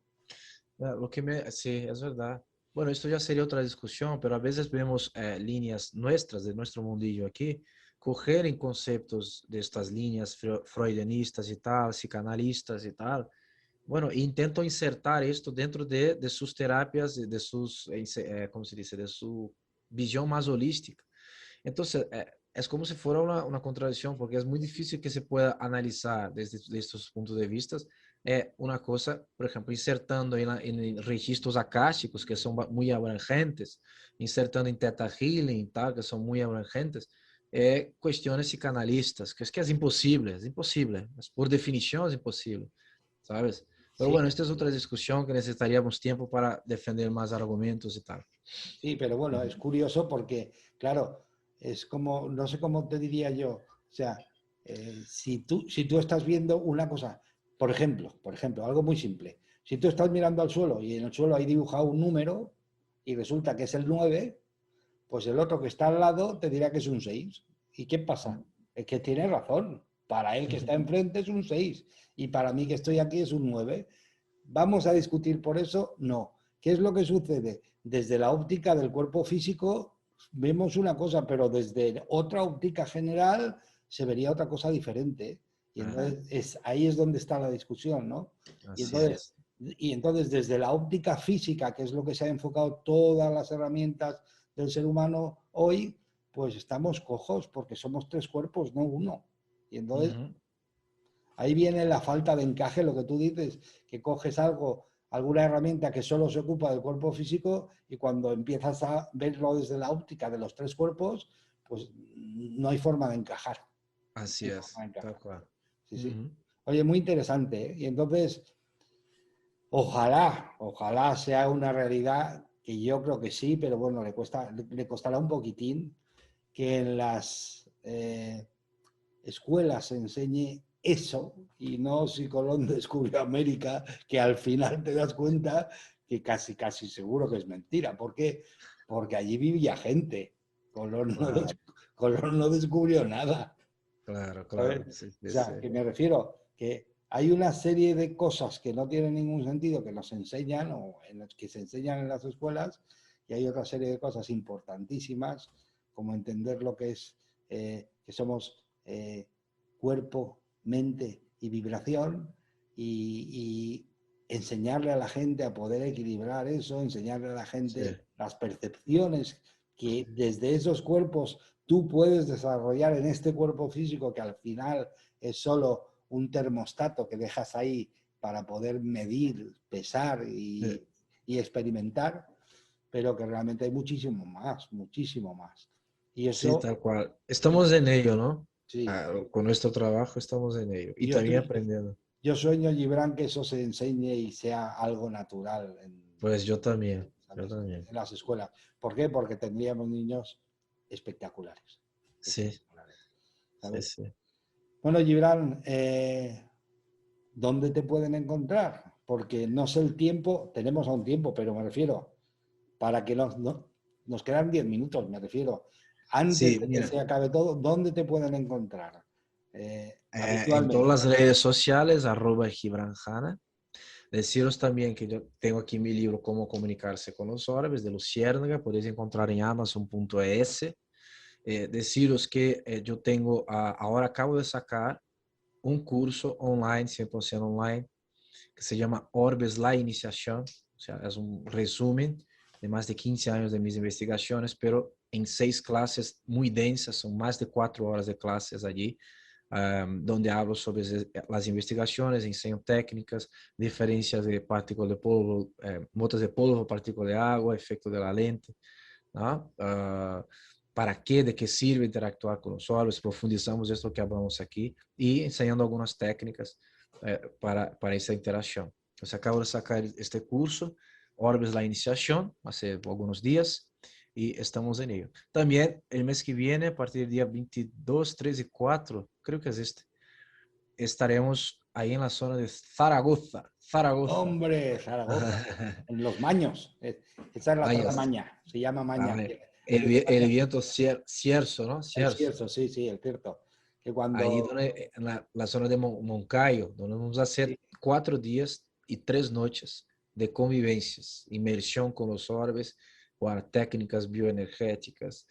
Sí, es verdad. Bueno, esto ya sería otra discusión, pero a veces vemos líneas nuestras, de nuestro mundillo aquí, coger en conceptos de estas líneas freudianistas y tal, psicanalistas y tal. Bueno, e intento insertar esto dentro de sus terapias, de sus, ¿cómo se dice? De su visión más holística. Entonces, es como si fuera una contradicción, porque es muy difícil que se pueda analizar desde estos puntos de vista. Una cosa, por ejemplo, insertando en registros acásticos, que son muy abrangentes, insertando en Theta Healing, tal, que son muy abrangentes, cuestiones psicanalistas, que es imposible, por definición es imposible, ¿sabes? Pero Sí, bueno, esta es otra discusión que necesitaríamos tiempo para defender más argumentos y tal. sí, pero bueno, es curioso porque, claro, es como, no sé cómo te diría yo, o sea, si tú estás viendo una cosa, por ejemplo, algo muy simple, si tú estás mirando al suelo y en el suelo hay dibujado un número y resulta que es el 9, pues el otro que está al lado te dirá que es un 6. ¿Y qué pasa? Es que tiene razón. Para él que está enfrente es un 6 y para mí que estoy aquí es un 9. ¿Vamos a discutir por eso? No. ¿Qué es lo que sucede? Desde la óptica del cuerpo físico vemos una cosa, pero desde otra óptica general se vería otra cosa diferente. Y Ajá, entonces ahí es donde está la discusión, ¿no? Y así entonces, es. y entonces desde la óptica física, que es lo que se ha enfocado todas las herramientas del ser humano hoy, pues estamos cojos porque somos tres cuerpos, no uno. Y entonces Uhum. ahí viene la falta de encaje, lo que tú dices, que coges algo, alguna herramienta que solo se ocupa del cuerpo físico y cuando empiezas a verlo desde la óptica de los tres cuerpos, pues no hay forma de encajar. No Así hay es, forma de tal encajar. cual. Sí, sí. Uhum. Oye, muy interesante, ¿eh? Y entonces, ojalá sea una realidad, que yo creo que sí, pero bueno, le costará un poquitín que en las escuelas se enseñe eso y no si Colón descubrió América, que al final te das cuenta que casi seguro que es mentira. ¿Por qué? Porque allí vivía gente. Colón no, Claro, Colón no descubrió nada. claro, ¿Sabes? claro. Sí, O sí, sí. sea, que me refiero que hay una serie de cosas que no tienen ningún sentido que nos enseñan o en las que se enseñan en las escuelas y hay otra serie de cosas importantísimas como entender lo que es que somos cuerpo, mente y vibración y enseñarle a la gente a poder equilibrar eso, enseñarle a la Sí, gente las percepciones que desde esos cuerpos tú puedes desarrollar en este cuerpo físico que al final es solo un termostato que dejas ahí para poder medir, pesar y experimentar, pero que realmente hay muchísimo más, muchísimo más. Y Sí, eso, tal cual. Estamos en ello, ¿no? sí, Con nuestro trabajo estamos en ello y yo, también aprendiendo. yo sueño, Gibran, que eso se enseñe y sea algo natural Pues yo también, yo ¿sabes? también. En las escuelas. ¿Por qué? Porque tendríamos niños espectaculares, Sí, espectaculares, sí, ¿sabes? sí. Bueno, Gibran, ¿dónde te pueden encontrar? Porque no sé el tiempo, tenemos aún tiempo, pero me refiero, para que nos quedan 10 minutos, me refiero. Antes Sí, de que mira, se acabe todo, ¿dónde te pueden encontrar? en todas Habitualmente. las redes sociales, @gibranjana. Deciros también que yo tengo aquí mi libro Cómo comunicarse con los árabes de Luciérnaga, podéis encontrar en amazon.es. Deciros que yo tengo, ahora acabo de sacar un curso online, 100% online, que se llama Orbes La Iniciación, o sea, es un resumen de más de 15 años de mis investigaciones, pero en 6 clases muy densas, son más de 4 horas de clases allí, donde hablo sobre las investigaciones, enseño técnicas, diferencias de partículas de polvo, motas de polvo, partículas de agua, efecto de la lente, ¿no? Para qué, de qué sirve interactuar con los óleos, profundizamos esto que hablamos aquí y enseñando algunas técnicas para esa interacción. Entonces acabo de sacar este curso, Orbes la Iniciación, hace algunos días, y estamos en ello. También el mes que viene, a partir del día 22, 3 y 4, creo que es estaremos ahí en la zona de Zaragoza. Zaragoza. Hombre, Zaragoza, en los Maños. Esa es la zona Mayas. Maña, se llama Maña. El viento cierzo, ¿no? El Cierzo. Cierzo, sí, sí, el cierto. Que Ahí cuando... donde, en la zona de Moncayo, donde vamos a hacer 4 días y 3 noches de convivencias, inmersión con los orbes, con técnicas bioenergéticas,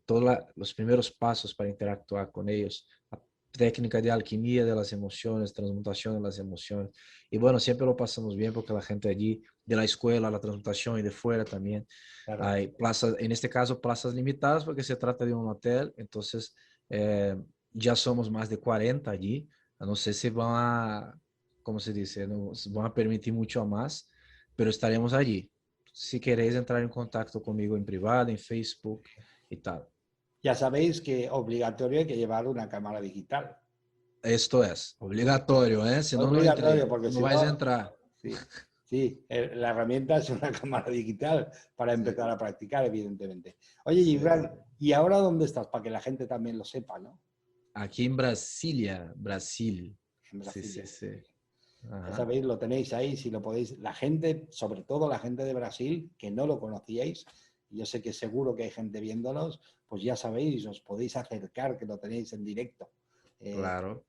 todos los primeros pasos para interactuar con ellos, la técnica de alquimia de las emociones, transmutación de las emociones. Y bueno, siempre lo pasamos bien porque la gente allí, de la escuela, la transmutación y de fuera también, Claro. hay plazas, en este caso plazas limitadas porque se trata de un hotel, entonces eh, ya somos más de 40 allí. No sé si van a, ¿cómo se dice? No, van a permitir mucho más, pero estaremos allí. Si queréis entrar en contacto conmigo en privado, en Facebook y tal. Ya sabéis que obligatorio hay que llevar una cámara digital. Esto es obligatorio, ¿eh? Si no, no Obligatorio, entré. porque No si vais a no, entrar. sí, sí, la herramienta es una cámara digital para Sí, empezar a practicar, evidentemente. Oye, sí. Gibran, ¿y ahora dónde estás? Para que la gente también lo sepa, ¿no? Aquí en Brasilia, Brasil. En Sí, sí, Brasilia. sí. Ya Ajá. sabéis, lo tenéis ahí, si lo podéis. La gente, sobre todo la gente de Brasil, que no lo conocíais, yo sé que seguro que hay gente viéndonos, pues ya sabéis, os podéis acercar, que lo tenéis en directo. Eh, Claro,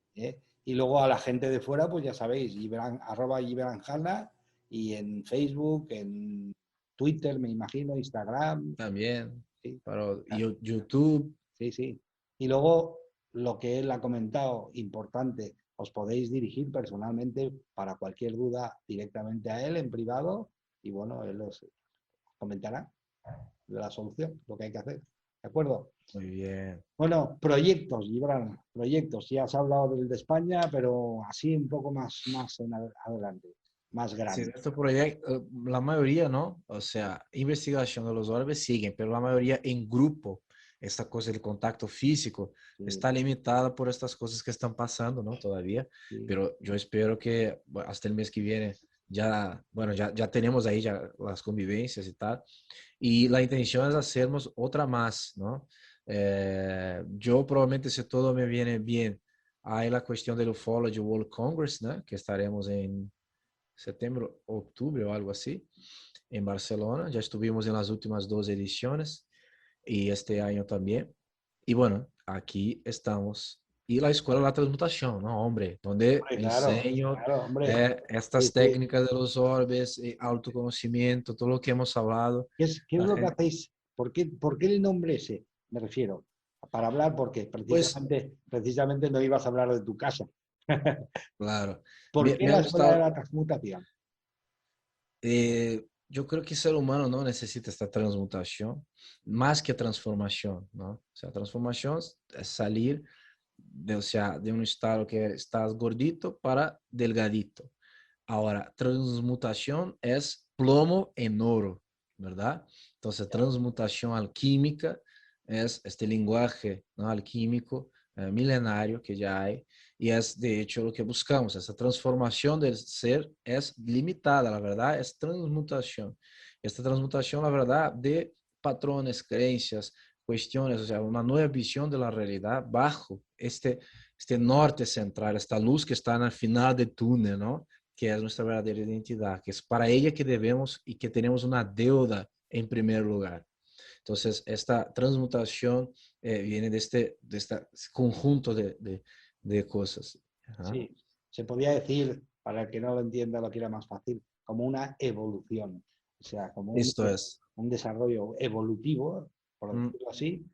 y luego a la gente de fuera, pues ya sabéis, @Gibranjana y en Facebook, en Twitter, me imagino, Instagram, también. sí, Para YouTube sí, sí. Y luego, lo que él ha comentado, importante, os podéis dirigir personalmente para cualquier duda directamente a él en privado y bueno, él os comentará de la solución, lo que hay que hacer. ¿De acuerdo? muy bien. Bueno, proyectos, Gibran, proyectos. Ya has hablado del de España, pero así un poco más adelante, más Sí, grande. este proyecto, la mayoría, ¿no? O sea, investigación de los orbes siguen, pero la mayoría en grupo. Esta cosa del contacto físico Sí, está limitada por estas cosas que están pasando, ¿no? Todavía, sí. pero yo espero que bueno, hasta el mes que viene ya, bueno, ya tenemos ahí ya las convivencias y tal. Y la intención es hacernos otra más, ¿no? Yo probablemente, si todo me viene bien, hay la cuestión del Ufology World Congress, ¿no? Que estaremos en setembro, octubre o algo así, en Barcelona. Ya estuvimos en las últimas 2 ediciones y este año también. Y bueno, aquí estamos. Y la Escuela de la Transmutación, ¿no? Hombre, donde Hombre, claro, enseño claro, hombre. Sí, estas sí. técnicas de los orbes, autoconocimiento, todo lo que hemos hablado. Qué es La lo que gente, hacéis? ¿Por qué el nombre ese? Me refiero. Para hablar, porque pues, precisamente no ibas a hablar de tu casa. claro, ¿Por qué me ha la escuela de gustado. la transmutación? Yo creo que el ser humano no necesita esta transmutación más que transformación, ¿no? O sea, transformación es salir de, o sea, de un estado que estás gordito para delgadito. Ahora, transmutación es plomo en oro, ¿verdad? Entonces, transmutación alquímica es este lenguaje, ¿no?, alquímico milenario que ya hay, y es de hecho lo que buscamos. Esa transformación del ser es limitada, la verdad, es transmutación. Esta transmutación, la verdad, de patrones, creencias, cuestiones, o sea, una nueva visión de la realidad bajo este norte central, esta luz que está en el final del túnel, ¿no?, que es nuestra verdadera identidad, que es para ella que debemos y que tenemos una deuda en primer lugar. Entonces, esta transmutación viene de este conjunto de cosas. Ajá. Sí, se podría decir, para el que no lo entienda, lo quiera más fácil, como una evolución, o sea, como Esto es. un desarrollo evolutivo, por Mm, decirlo así,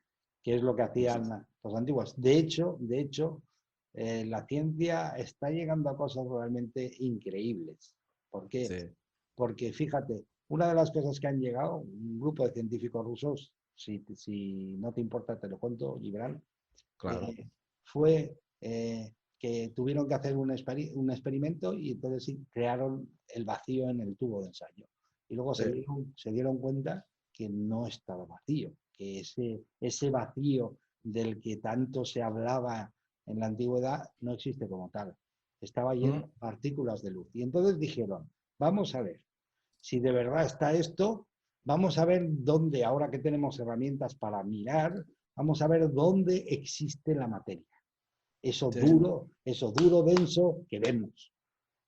que es lo que hacían los antiguos. De hecho, la ciencia está llegando a cosas realmente increíbles. ¿Por qué? sí, Porque fíjate, una de las cosas que han llegado, un grupo de científicos rusos, si no te importa te lo cuento, Gibran, claro. fue que tuvieron que hacer un experimento y entonces sí, crearon el vacío en el tubo de ensayo. Y luego Sí. se dieron cuenta que no estaba vacío, que ese vacío del que tanto se hablaba en la antigüedad no existe como tal. Estaba lleno Mm, de partículas de luz. Y entonces dijeron, vamos a ver, si de verdad está esto, vamos a ver dónde, ahora que tenemos herramientas para mirar, vamos a ver dónde existe la materia. sí, Eso duro, denso que vemos.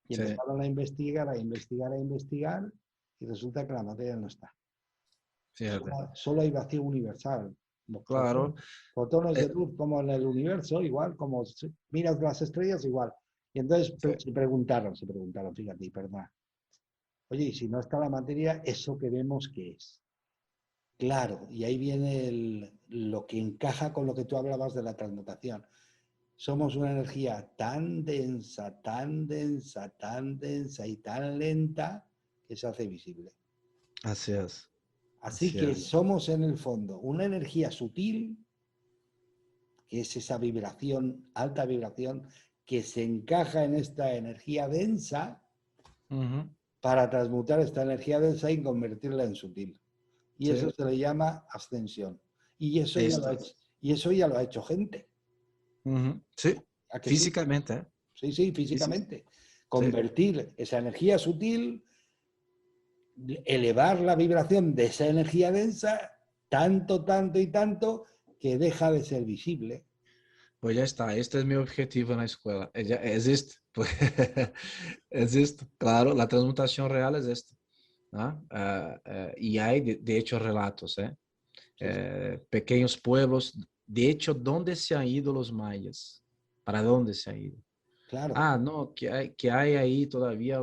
Y sí, empezaron a investigar, a investigar, a investigar, y resulta que la materia no está. fíjate. Solo hay vacío universal. Claro. Fotones de eh, luz como en el universo, igual, como miras las estrellas, igual. Y entonces sí. se preguntaron, fíjate, perdón. Oye, y si no está la materia, ¿eso que vemos qué es? Claro, y ahí viene lo que encaja con lo que tú hablabas de la transmutación. Somos una energía tan densa, tan densa, tan densa y tan lenta que se hace visible. Así es, Así así que es. somos en el fondo una energía sutil, que es esa vibración, alta vibración, que se encaja en esta energía densa Ujú, para transmutar esta energía densa y convertirla en sutil. Y sí, eso se le llama ascensión. Y eso ya lo esto ha hecho, es. y eso ya lo ha hecho gente. Ujú, sí, ¿A que sí? físicamente, ¿eh? Sí, sí, Física, físicamente. sí. Convertir esa energía sutil, elevar la vibración de esa energía densa, tanto, tanto y tanto, que deja de ser visible. Pues ya está, este es mi objetivo en la escuela. Es esto, pues, es esto. Claro, la transmutación real es esto, ¿no? Y hay, de hecho, relatos, ¿eh? Sí, sí. Pequeños pueblos. De hecho, ¿dónde se han ido los mayas? ¿Para dónde se han ido? Claro, Ah, no, que hay ahí todavía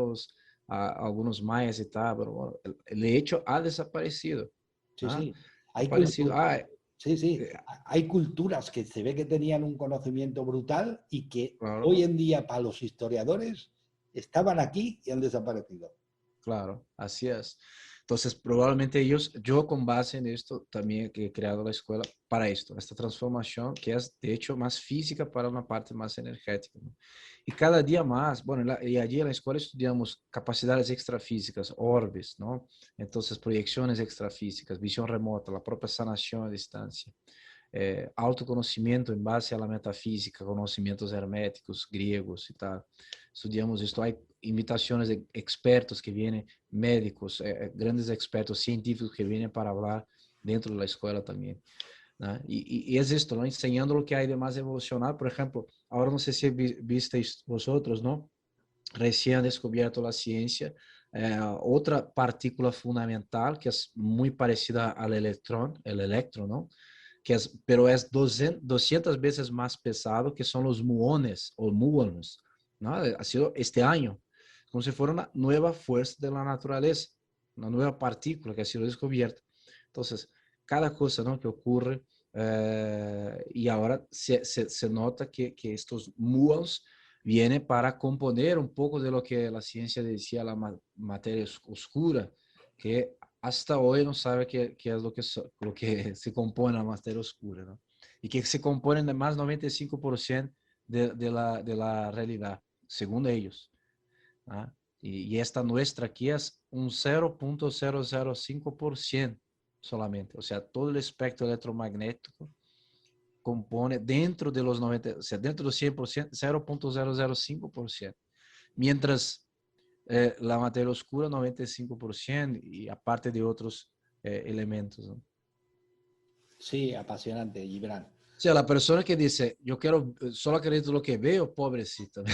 algunos mayas y tal, pero bueno, de hecho ha desaparecido. sí, ¿Ah? sí. Ha Hay aparecido. cultura, Ah, sí, sí. eh, Hay culturas que se ve que tenían un conocimiento brutal y que claro. hoy en día para los historiadores estaban aquí y han desaparecido. Claro, así es. Entonces, probablemente ellos, yo con base en esto, también que he creado la escuela para esto, esta transformación que es de hecho más física para una parte más energética, ¿no? Y cada día más, bueno, y allí en la escuela estudiamos capacidades extrafísicas, orbes, ¿no? Entonces, proyecciones extrafísicas, visión remota, la propia sanación a distancia, autoconocimiento en base a la metafísica, conocimientos herméticos, griegos y tal. Estudiamos esto. Hay invitaciones de expertos que vienen, médicos, grandes expertos científicos que vienen para hablar dentro de la escuela también, ¿no? Y es esto, ¿no? Enseñando lo que hay de más evolucionar. Por ejemplo, ahora no sé si visteis vosotros, ¿no? Recién han descubierto la ciencia, otra partícula fundamental que es muy parecida al electrón, el electro, ¿no? Que es, pero es 200 veces más pesado, que son los muones o muones, ¿no? Ha sido este año, como si fuera una nueva fuerza de la naturaleza, una nueva partícula que ha sido descubierta. Entonces, cada cosa, ¿no?, que ocurre, y ahora se nota que estos muons vienen para componer un poco de lo que la ciencia decía la materia oscura, que hasta hoy no sabe qué es lo que se compone la materia oscura, ¿no? Y que se compone de más 95% de la realidad, según ellos, ¿no? Y esta nuestra aquí es un 0,005% solamente. O sea, todo el espectro electromagnético compone dentro de los 90, o sea, dentro del 100%, 0,005%. Mientras la materia oscura 95% y aparte de otros elementos, ¿no? Sí, apasionante, Gibran. O sea, la persona que dice, yo quiero, solo acredito lo que veo, pobrecita. Sí,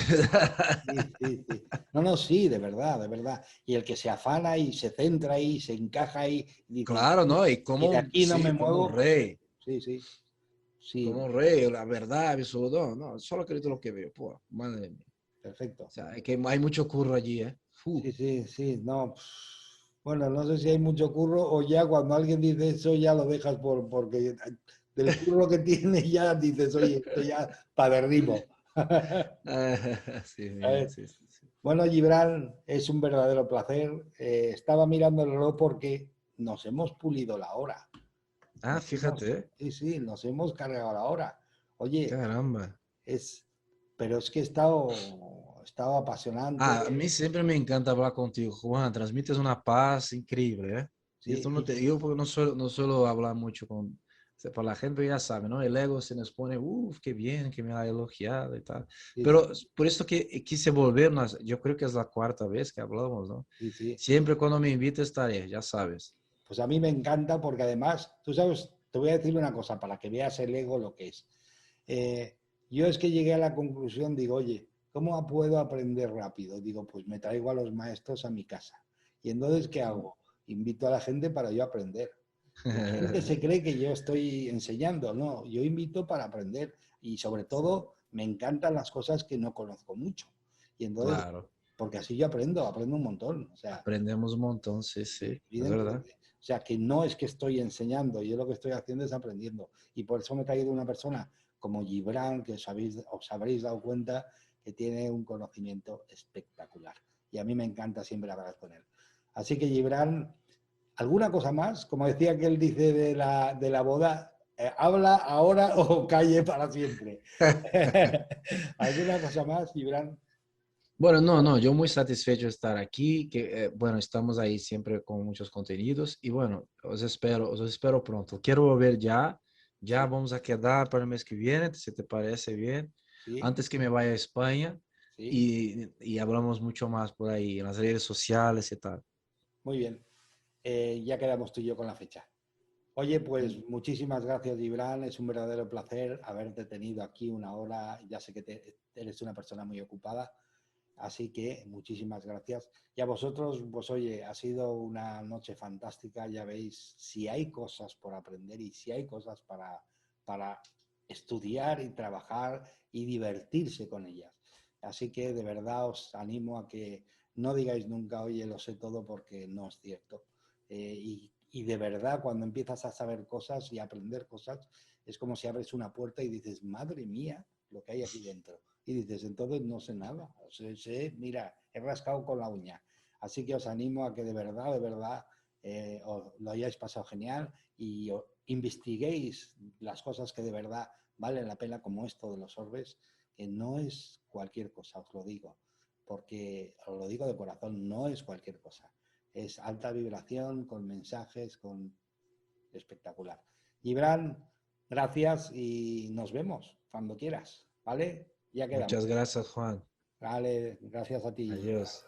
sí, sí. No, no, sí, de verdad, de verdad. Y el que se afana y se centra ahí, se encaja ahí, dice, Claro, ¿no? Y y de como, aquí no me sí, como un muevo. rey, Sí, sí, como sí, un rey, la verdad absoluta. No, no, solo acredito lo que veo, po, madre mía. O perfecto. sea, es que hay mucho curro allí, ¿eh? Sí, sí, sí, no. Bueno, no sé si hay mucho curro o ya cuando alguien dice eso ya lo dejas porque del curro que tiene ya dices, oye, esto ya para derribo. Sí, mira, ¿Sabes? sí, sí, sí. Bueno, Gibran, es un verdadero placer. Estaba mirando el reloj porque nos hemos pulido la hora. Ah, fíjate, ¿eh? Sí, sí, nos hemos cargado la hora. Oye, Caramba. es, pero es que he estado Ah, a apasionante. mí siempre me encanta hablar contigo, Juan. Transmites una paz increíble, ¿eh? Y Sí, esto no te digo porque no suelo hablar mucho con... O sea, para la gente ya sabe, ¿no? El ego se nos pone, uff, qué bien que me ha elogiado y tal. sí, Pero sí, por esto que quise volvernos, yo creo que es la cuarta vez que hablamos, ¿no? sí, sí. Siempre cuando me invites estaré, ya sabes. Pues a mí me encanta porque además, tú sabes, te voy a decir una cosa para que veas el ego lo que es. Eh, yo es que llegué a la conclusión, digo, oye, ¿cómo puedo aprender rápido? Digo, pues me traigo a los maestros a mi casa. Y entonces, ¿qué hago? Invito a la gente para yo aprender. La gente se cree que yo estoy enseñando, no, yo invito para aprender y sobre todo me encantan las cosas que no conozco mucho. Y entonces, Claro, porque así yo aprendo un montón. O sea, aprendemos un montón, sí, sí, es verdad. evidentemente. O sea, que no es que estoy enseñando, yo lo que estoy haciendo es aprendiendo. Y por eso me he traído una persona como Gibran, que os habréis dado cuenta que tiene un conocimiento espectacular. Y a mí me encanta siempre hablar con él. Así que Gibran, ¿alguna cosa más? Como decía que él dice de la boda, habla ahora o calle para siempre. ¿Alguna cosa más, Gibran? Bueno, no, no, yo muy satisfecho de estar aquí, que bueno, estamos ahí siempre con muchos contenidos y bueno, os espero pronto. Quiero volver ya, ya Sí, vamos a quedar para el mes que viene, si te parece bien, sí, antes que me vaya a España sí. y hablamos mucho más por ahí en las redes sociales y tal. Muy bien. Ya quedamos tú y yo con la fecha. Oye, pues muchísimas gracias, Gibran. Es un verdadero placer haberte tenido aquí una hora. Ya sé que eres una persona muy ocupada, así que muchísimas gracias. Y a vosotros, pues oye, ha sido una noche fantástica. Ya veis, si hay cosas por aprender y si hay cosas para estudiar y trabajar y divertirse con ellas. Así que de verdad os animo a que no digáis nunca, oye, lo sé todo porque no es cierto. Y de verdad, cuando empiezas a saber cosas y a aprender cosas, es como si abres una puerta y dices, madre mía, lo que hay aquí dentro. Y dices, entonces no sé nada. O sea, mira, he rascado con la uña. Así que os animo a que de verdad, os lo hayáis pasado genial y investiguéis las cosas que de verdad valen la pena, como esto de los orbes, que no es cualquier cosa, os lo digo, porque os lo digo de corazón, no es cualquier cosa. Es alta vibración, con mensajes, con espectacular. Gibran, gracias y nos vemos cuando quieras, ¿vale? Ya quedamos. Muchas gracias, Juan. Vale, gracias a ti. Adiós.